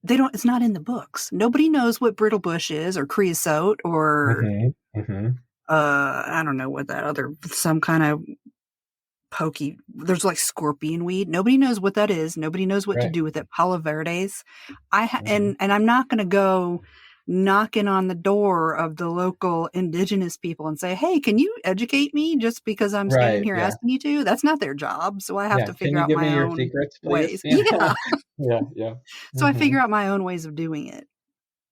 it's not in the books. Nobody knows what brittle bush is or creosote or Hmm. Hmm. I don't know what that other some kind of pokey there's like scorpion weed. Nobody knows what that is. Nobody knows what to Right. do with it. Palo verdes. Hmm. And I'm not going to go knocking on the door of the local indigenous people and say, "Hey, can you educate me just because I'm standing Right. here Yeah. asking you to?" That's not their job. So I have Yeah. to Can figure you out give me my your own secrets, please? ways. Yeah. Yeah. Yeah. Yeah. So I Hmm. figure out my own ways of doing it.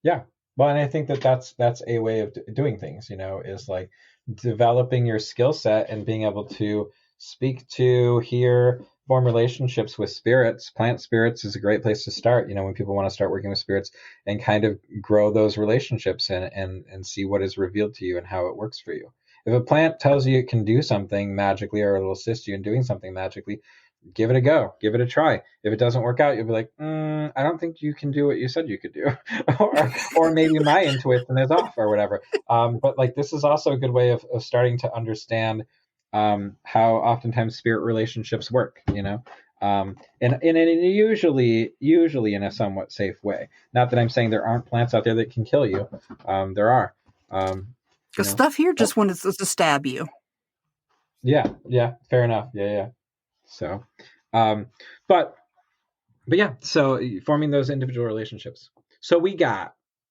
Yeah. Well, and I think that that's a way of doing things, is like developing your skill set and being able to speak to, hear, form relationships with spirits. Plant spirits is a great place to start, when people want to start working with spirits, and kind of grow those relationships and see what is revealed to you and how it works for you. If a plant tells you it can do something magically, or it'll assist you in doing something magically, give it a go, give it a try. If it doesn't work out, you'll be like, I don't think you can do what you said you could do, or maybe my intuition is off, or whatever. But like this is also a good way of starting to understand how oftentimes spirit relationships work. And usually in a somewhat safe way. Not that I'm saying there aren't plants out there that can kill you. There are. The stuff here Oh, just wants to stab you. yeah, fair enough. Yeah. So, um, but yeah, so forming those individual relationships. So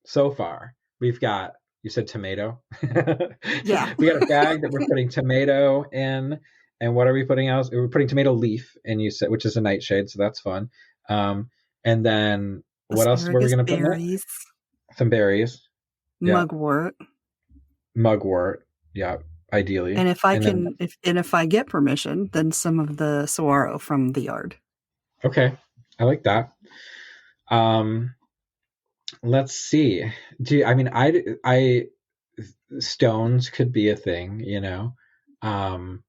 so far, we've got, you said tomato. Yeah. We got a bag that we're putting tomato in. And what are we putting else? We're putting tomato leaf, and you said, which is a nightshade. So that's fun. And then What else were we Asparagus going to put in there? berries, Some berries. Yeah. mugwort. Mugwort. Yeah. Ideally. And if I And then, can, if I get permission, then some of the saguaro from the yard. okay. I like that. Um, let's see. I stones could be a thing, you know. Um,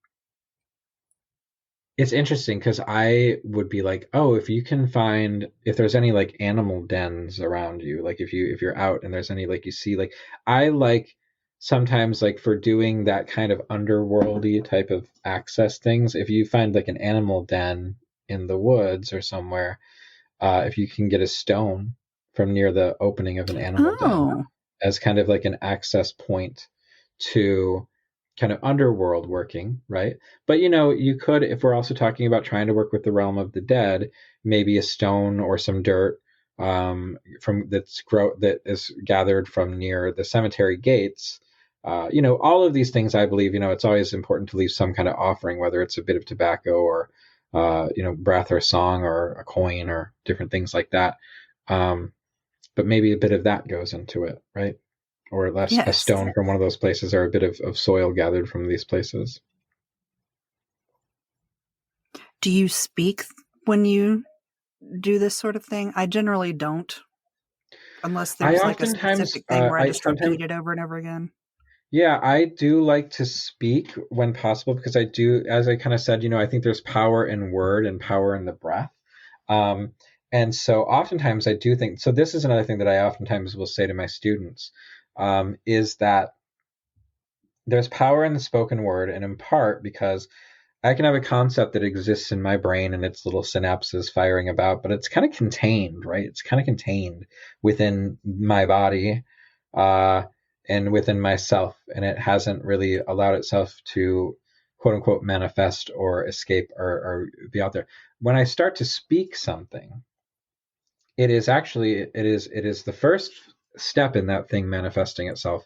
it's interesting because I would be like, oh, if you can find, if there's any like animal dens around you, like if you're out and there's any like you see, like I like sometimes like for doing that kind of underworldy type of access things, if you find like an animal den in the woods or somewhere, if you can get a stone from near the opening of an animal den Oh, as kind of like an access point to kind of underworld working, right? But you know, you could, if we're also talking about trying to work with the realm of the dead, maybe a stone or some dirt from that is gathered from near the cemetery gates. You know, all of these things, I believe, you know, it's always important to leave some kind of offering, whether it's a bit of tobacco or you know, breath or song or a coin or different things like that. But maybe a bit of that goes into it, right? Or less a yes. stone from one of those places or a bit of soil gathered from these places. Do you speak when you do this sort of thing? I generally don't, unless I there's like a oftentimes, specific thing where I I just sometimes, repeat it over and over again. yeah, I do like to speak when possible because I do, as I kind of said, you know, I think there's power in word and power in the breath. Um, and so oftentimes I do think, so this is another thing that I oftentimes will say to my students, is that there's power in the spoken word, and in part because I can have a concept that exists in my brain and its little synapses firing about, but it's kind of contained, right? It's kind of contained within my body uh, and within myself, and it hasn't really allowed itself to quote unquote manifest or escape or be out there. When I start to speak something, it is the first step in that thing manifesting itself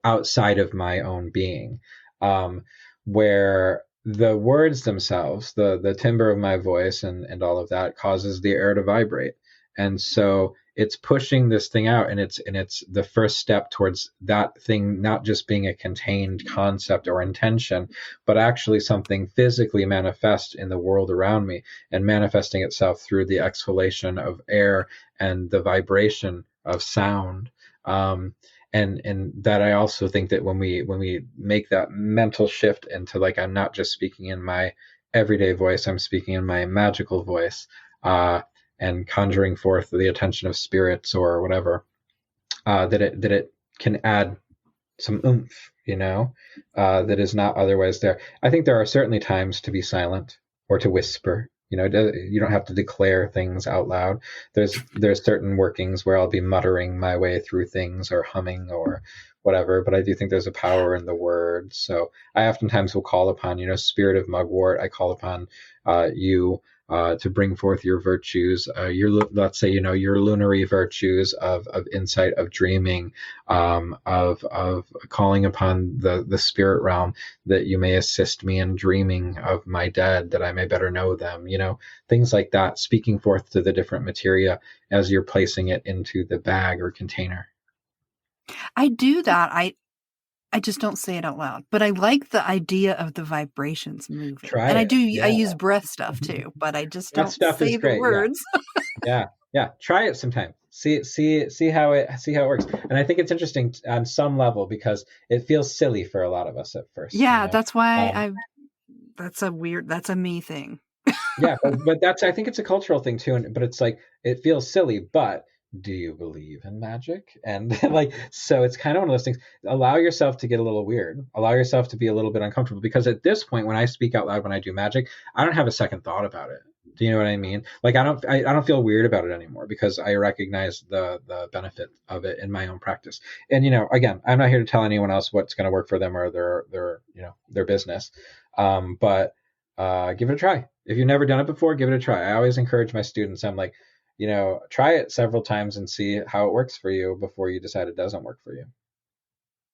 outside of my own being, um, where the words themselves, the timbre of my voice and all of that causes the air to vibrate, and so it's pushing this thing out, and it's the first step towards that thing not just being a contained concept or intention, but actually something physically manifest in the world around me and manifesting itself through the exhalation of air and the vibration of sound. And that I also think that when we make that mental shift into like I'm not just speaking in my everyday voice, I'm speaking in my magical voice, and conjuring forth the attention of spirits or whatever, that it can add some oomph, you know, that is not otherwise there. I think there are certainly times to be silent or to whisper. You know, you don't have to declare things out loud. There's certain workings where I'll be muttering my way through things or humming or whatever, but I do think there's a power in the words. So I oftentimes will call upon, you know, spirit of mugwort. I call upon you to bring forth your virtues, let's say, you know, your lunary virtues of insight, of dreaming, of calling upon the spirit realm, that you may assist me in dreaming of my dead, that I may better know them, you know, things like that, speaking forth to the different materia as you're placing it into the bag or container. I do that. I just don't say it out loud, but I like the idea of the vibrations moving. Try And it. I Yeah. use breath stuff too, but I just That don't stuff is say the great. Yeah. words. Yeah, yeah. Try it sometime. See how it works. And I think it's interesting on some level because it feels silly for a lot of us at first, you Yeah, know. that's why Um, that's a me thing. yeah, but that's, I think it's a cultural thing too. But it's like it feels silly, but do you believe in magic? And like, so it's kind of one of those things. Allow yourself to get a little weird. Allow yourself to be a little bit uncomfortable because at this point, when I speak out loud when I do magic, I don't have a second thought about it. Do you know what I mean? Like I don't feel weird about it anymore because I recognize the benefit of it in my own practice. And you know, again, I'm not here to tell anyone else what's going to work for them or their you know their business. But give it a try. If you've never done it before, give it a try. I always encourage my students. I'm like, you know, try it several times and see how it works for you before you decide it doesn't work for you.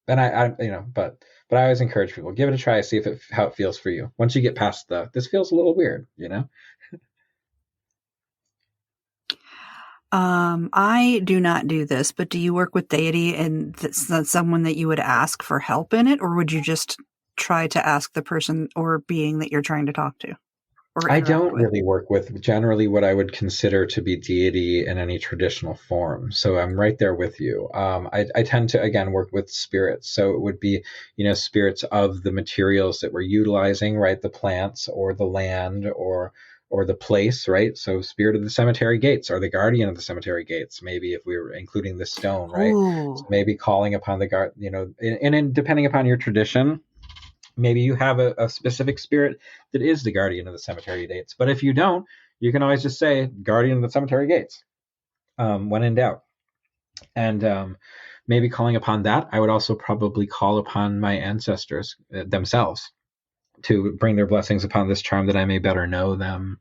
And I you know, but I always encourage people, give it a try, see if how it feels for you. Once you get past this feels a little weird, you know. I do not do this, but do you work with deity and that's someone that you would ask for help in it, or would you just try to ask the person or being that you're trying to talk to or I interact don't with? really work with generally what I would consider to be deity in any traditional form. So I'm right there with you. I tend to, again, work with spirits. So it would be, spirits of the materials that we're utilizing, right? The plants or the land or the place, right? So spirit of the cemetery gates or the guardian of the cemetery gates, maybe if we were including the stone, right? So Ooh. maybe calling upon the guard, and depending upon your tradition, maybe you have a specific spirit that is the guardian of the cemetery gates. But if you don't, you can always just say guardian of the cemetery gates when in doubt. And maybe calling upon that, I would also probably call upon my ancestors themselves to bring their blessings upon this charm that I may better know them,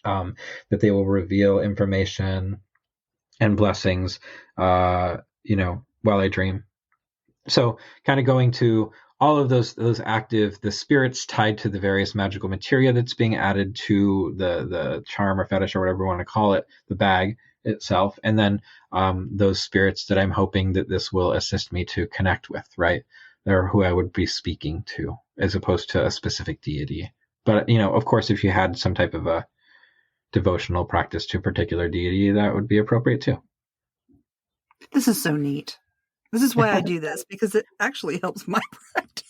that they will reveal information and blessings, while I dream. So kind of going to all of those active, the spirits tied to the various magical materia that's being added to the charm or fetish or whatever you want to call it, the bag itself, and then those spirits that I'm hoping that this will assist me to connect with, right? Or who I would be speaking to, as opposed to a specific deity. But of course, if you had some type of a devotional practice to a particular deity, that would be appropriate too. This is so neat. This is why I do this, because it actually helps my practice.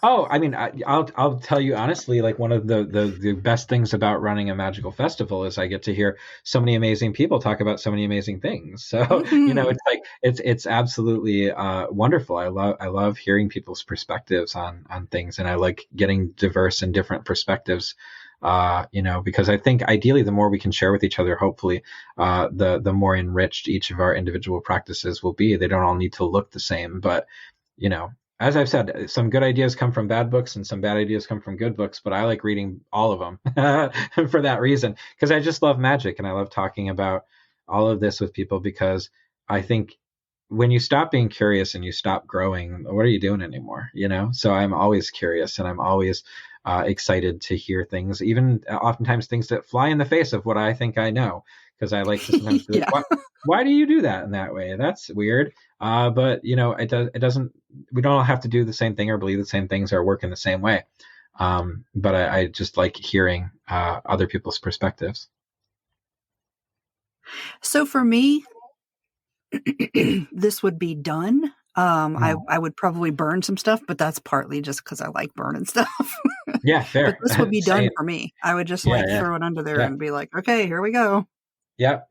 Oh, I mean, I'll tell you honestly, like one of the best things about running a magical festival is I get to hear so many amazing people talk about so many amazing things. So Mm-hmm. it's like it's absolutely wonderful. I love hearing people's perspectives on things, and I like getting diverse and different perspectives. Because I think ideally the more we can share with each other, hopefully, the more enriched each of our individual practices will be. They don't all need to look the same, but as I've said, some good ideas come from bad books and some bad ideas come from good books, but I like reading all of them for that reason, because I just love magic and I love talking about all of this with people, because I think when you stop being curious and you stop growing, what are you doing anymore? So I'm always curious and I'm always excited to hear things, even oftentimes things that fly in the face of what I think I know, because I like to sometimes be like, Yeah. why do you do that in that way? That's weird. But it doesn't, we don't all have to do the same thing or believe the same things or work in the same way. But I just like hearing other people's perspectives. So for me, this would be done. Mm. I would probably burn some stuff, but that's partly just because I like burning stuff. Yeah, But fair. this would be done Same. for me. I would just Yeah, like yeah, throw it under there yeah, and be like, okay, here we go. yep.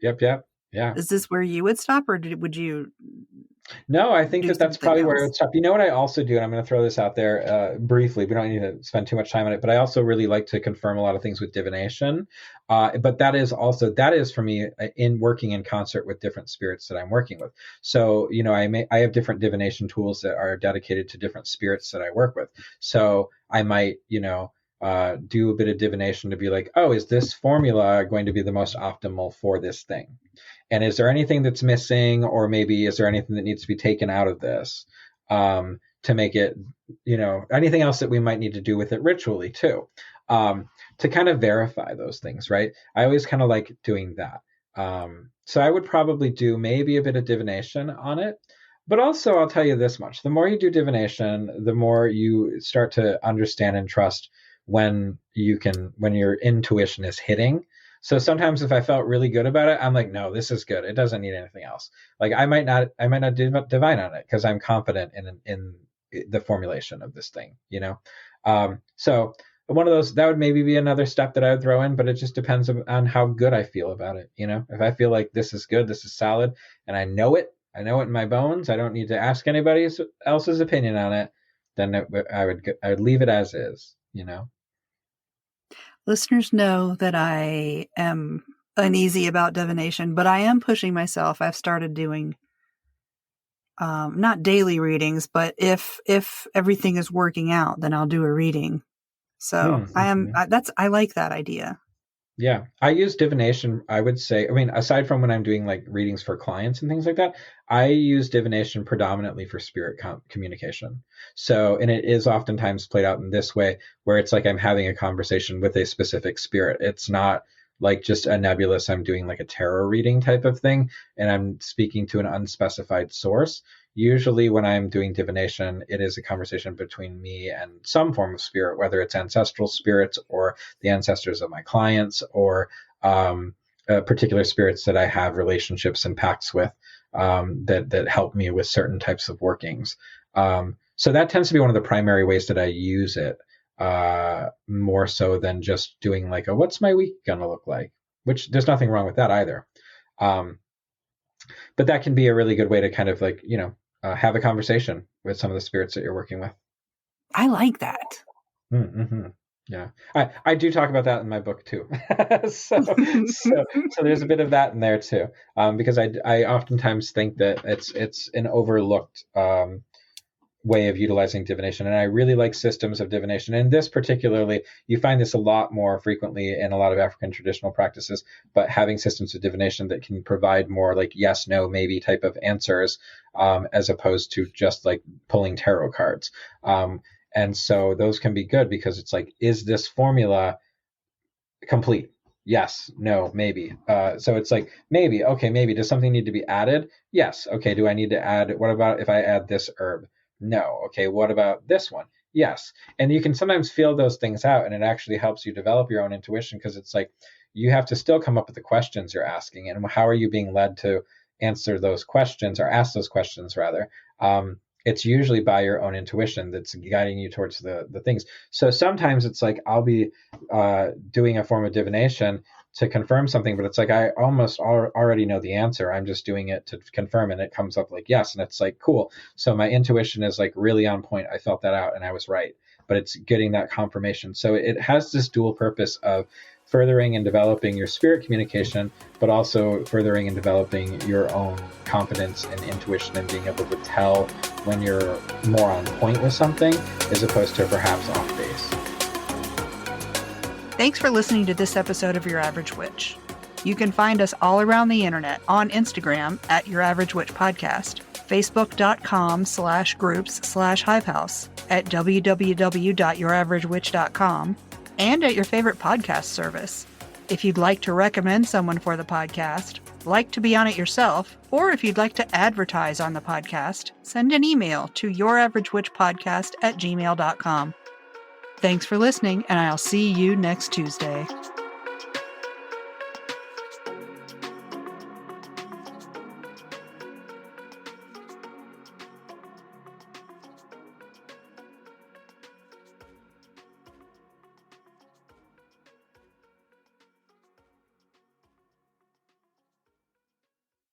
Yeah. Is this where you would stop, or would you No, I think do that that's something probably where I else? would stop. You know what I also do, and I'm going to throw this out there briefly. We don't need to spend too much time on it, but I also really like to confirm a lot of things with divination. But that is for me in working in concert with different spirits that I'm working with. So I have different divination tools that are dedicated to different spirits that I work with. So I might do a bit of divination to be like, oh, is this formula going to be the most optimal for this thing? And is there anything that's missing, or maybe is there anything that needs to be taken out of this to make it, anything else that we might need to do with it ritually too, to kind of verify those things, right? I always kind of like doing that. So I would probably do maybe a bit of divination on it. But also, I'll tell you this much: the more you do divination, the more you start to understand and trust when your intuition is hitting. So sometimes if I felt really good about it, I'm like, no, this is good. It doesn't need anything else. Like I might not divine on it because I'm confident in the formulation of this thing. So one of those, that would maybe be another step that I would throw in, but it just depends on how good I feel about it. If I feel like this is good, this is solid, and I know it in my bones, I don't need to ask anybody else's opinion on it, then I would leave it as is. Listeners know that I am uneasy about divination, but I am pushing myself. I've started doing not daily readings, but if everything is working out, then I'll do a reading. So Mm-hmm. I like that idea. Yeah, I use divination. I would say, I mean, aside from when I'm doing like readings for clients and things like that, I use divination predominantly for spirit communication. So, and it is oftentimes played out in this way, where it's like I'm having a conversation with a specific spirit. It's not like just a nebulous, I'm doing like a tarot reading type of thing, and I'm speaking to an unspecified source. Usually when I'm doing divination, it is a conversation between me and some form of spirit, whether it's ancestral spirits or the ancestors of my clients, or particular spirits that I have relationships and pacts with, that help me with certain types of workings. So that tends to be one of the primary ways that I use it, more so than just doing like a what's my week gonna look like, which there's nothing wrong with that either. But that can be a really good way to kind of like, have a conversation with some of the spirits that you're working with. I like that. Mm-hmm. Yeah, I do talk about that in my book too. so there's a bit of that in there too, because I oftentimes think that it's an overlooked way of utilizing divination, and I really like systems of divination. And this particularly, you find this a lot more frequently in a lot of African traditional practices, but having systems of divination that can provide more like yes, no, maybe type of answers, as opposed to just like pulling tarot cards. And so those can be good because it's like, is this formula complete? Yes, no, maybe. So it's like, maybe, okay, maybe. Does something need to be added? Yes. Okay, do I need to add, what about if I add this herb? No. Okay, what about this one? Yes. And you can sometimes feel those things out, and it actually helps you develop your own intuition, because it's like you have to still come up with the questions you're asking, and how are you being led to answer those questions, or ask those questions rather. It's usually by your own intuition that's guiding you towards the things. So sometimes it's like I'll be doing a form of divination to confirm something, but it's like I almost already know the answer. I'm just doing it to confirm, and it comes up like yes, and it's like cool. So my intuition is like really on point. I felt that out and I was right, but it's getting that confirmation. So it has this dual purpose of furthering and developing your spirit communication, but also furthering and developing your own confidence and intuition, and being able to tell when you're more on point with something as opposed to perhaps off base. Thanks for listening to this episode of Your Average Witch. You can find us all around the internet on Instagram at Your Average Witch Podcast, Facebook.com/groups/Hivehouse, at www.youraveragewitch.com, and at your favorite podcast service. If you'd like to recommend someone for the podcast, like to be on it yourself, or if you'd like to advertise on the podcast, send an email to youraveragewitchpodcast@gmail.com. Thanks for listening, and I'll see you next Tuesday.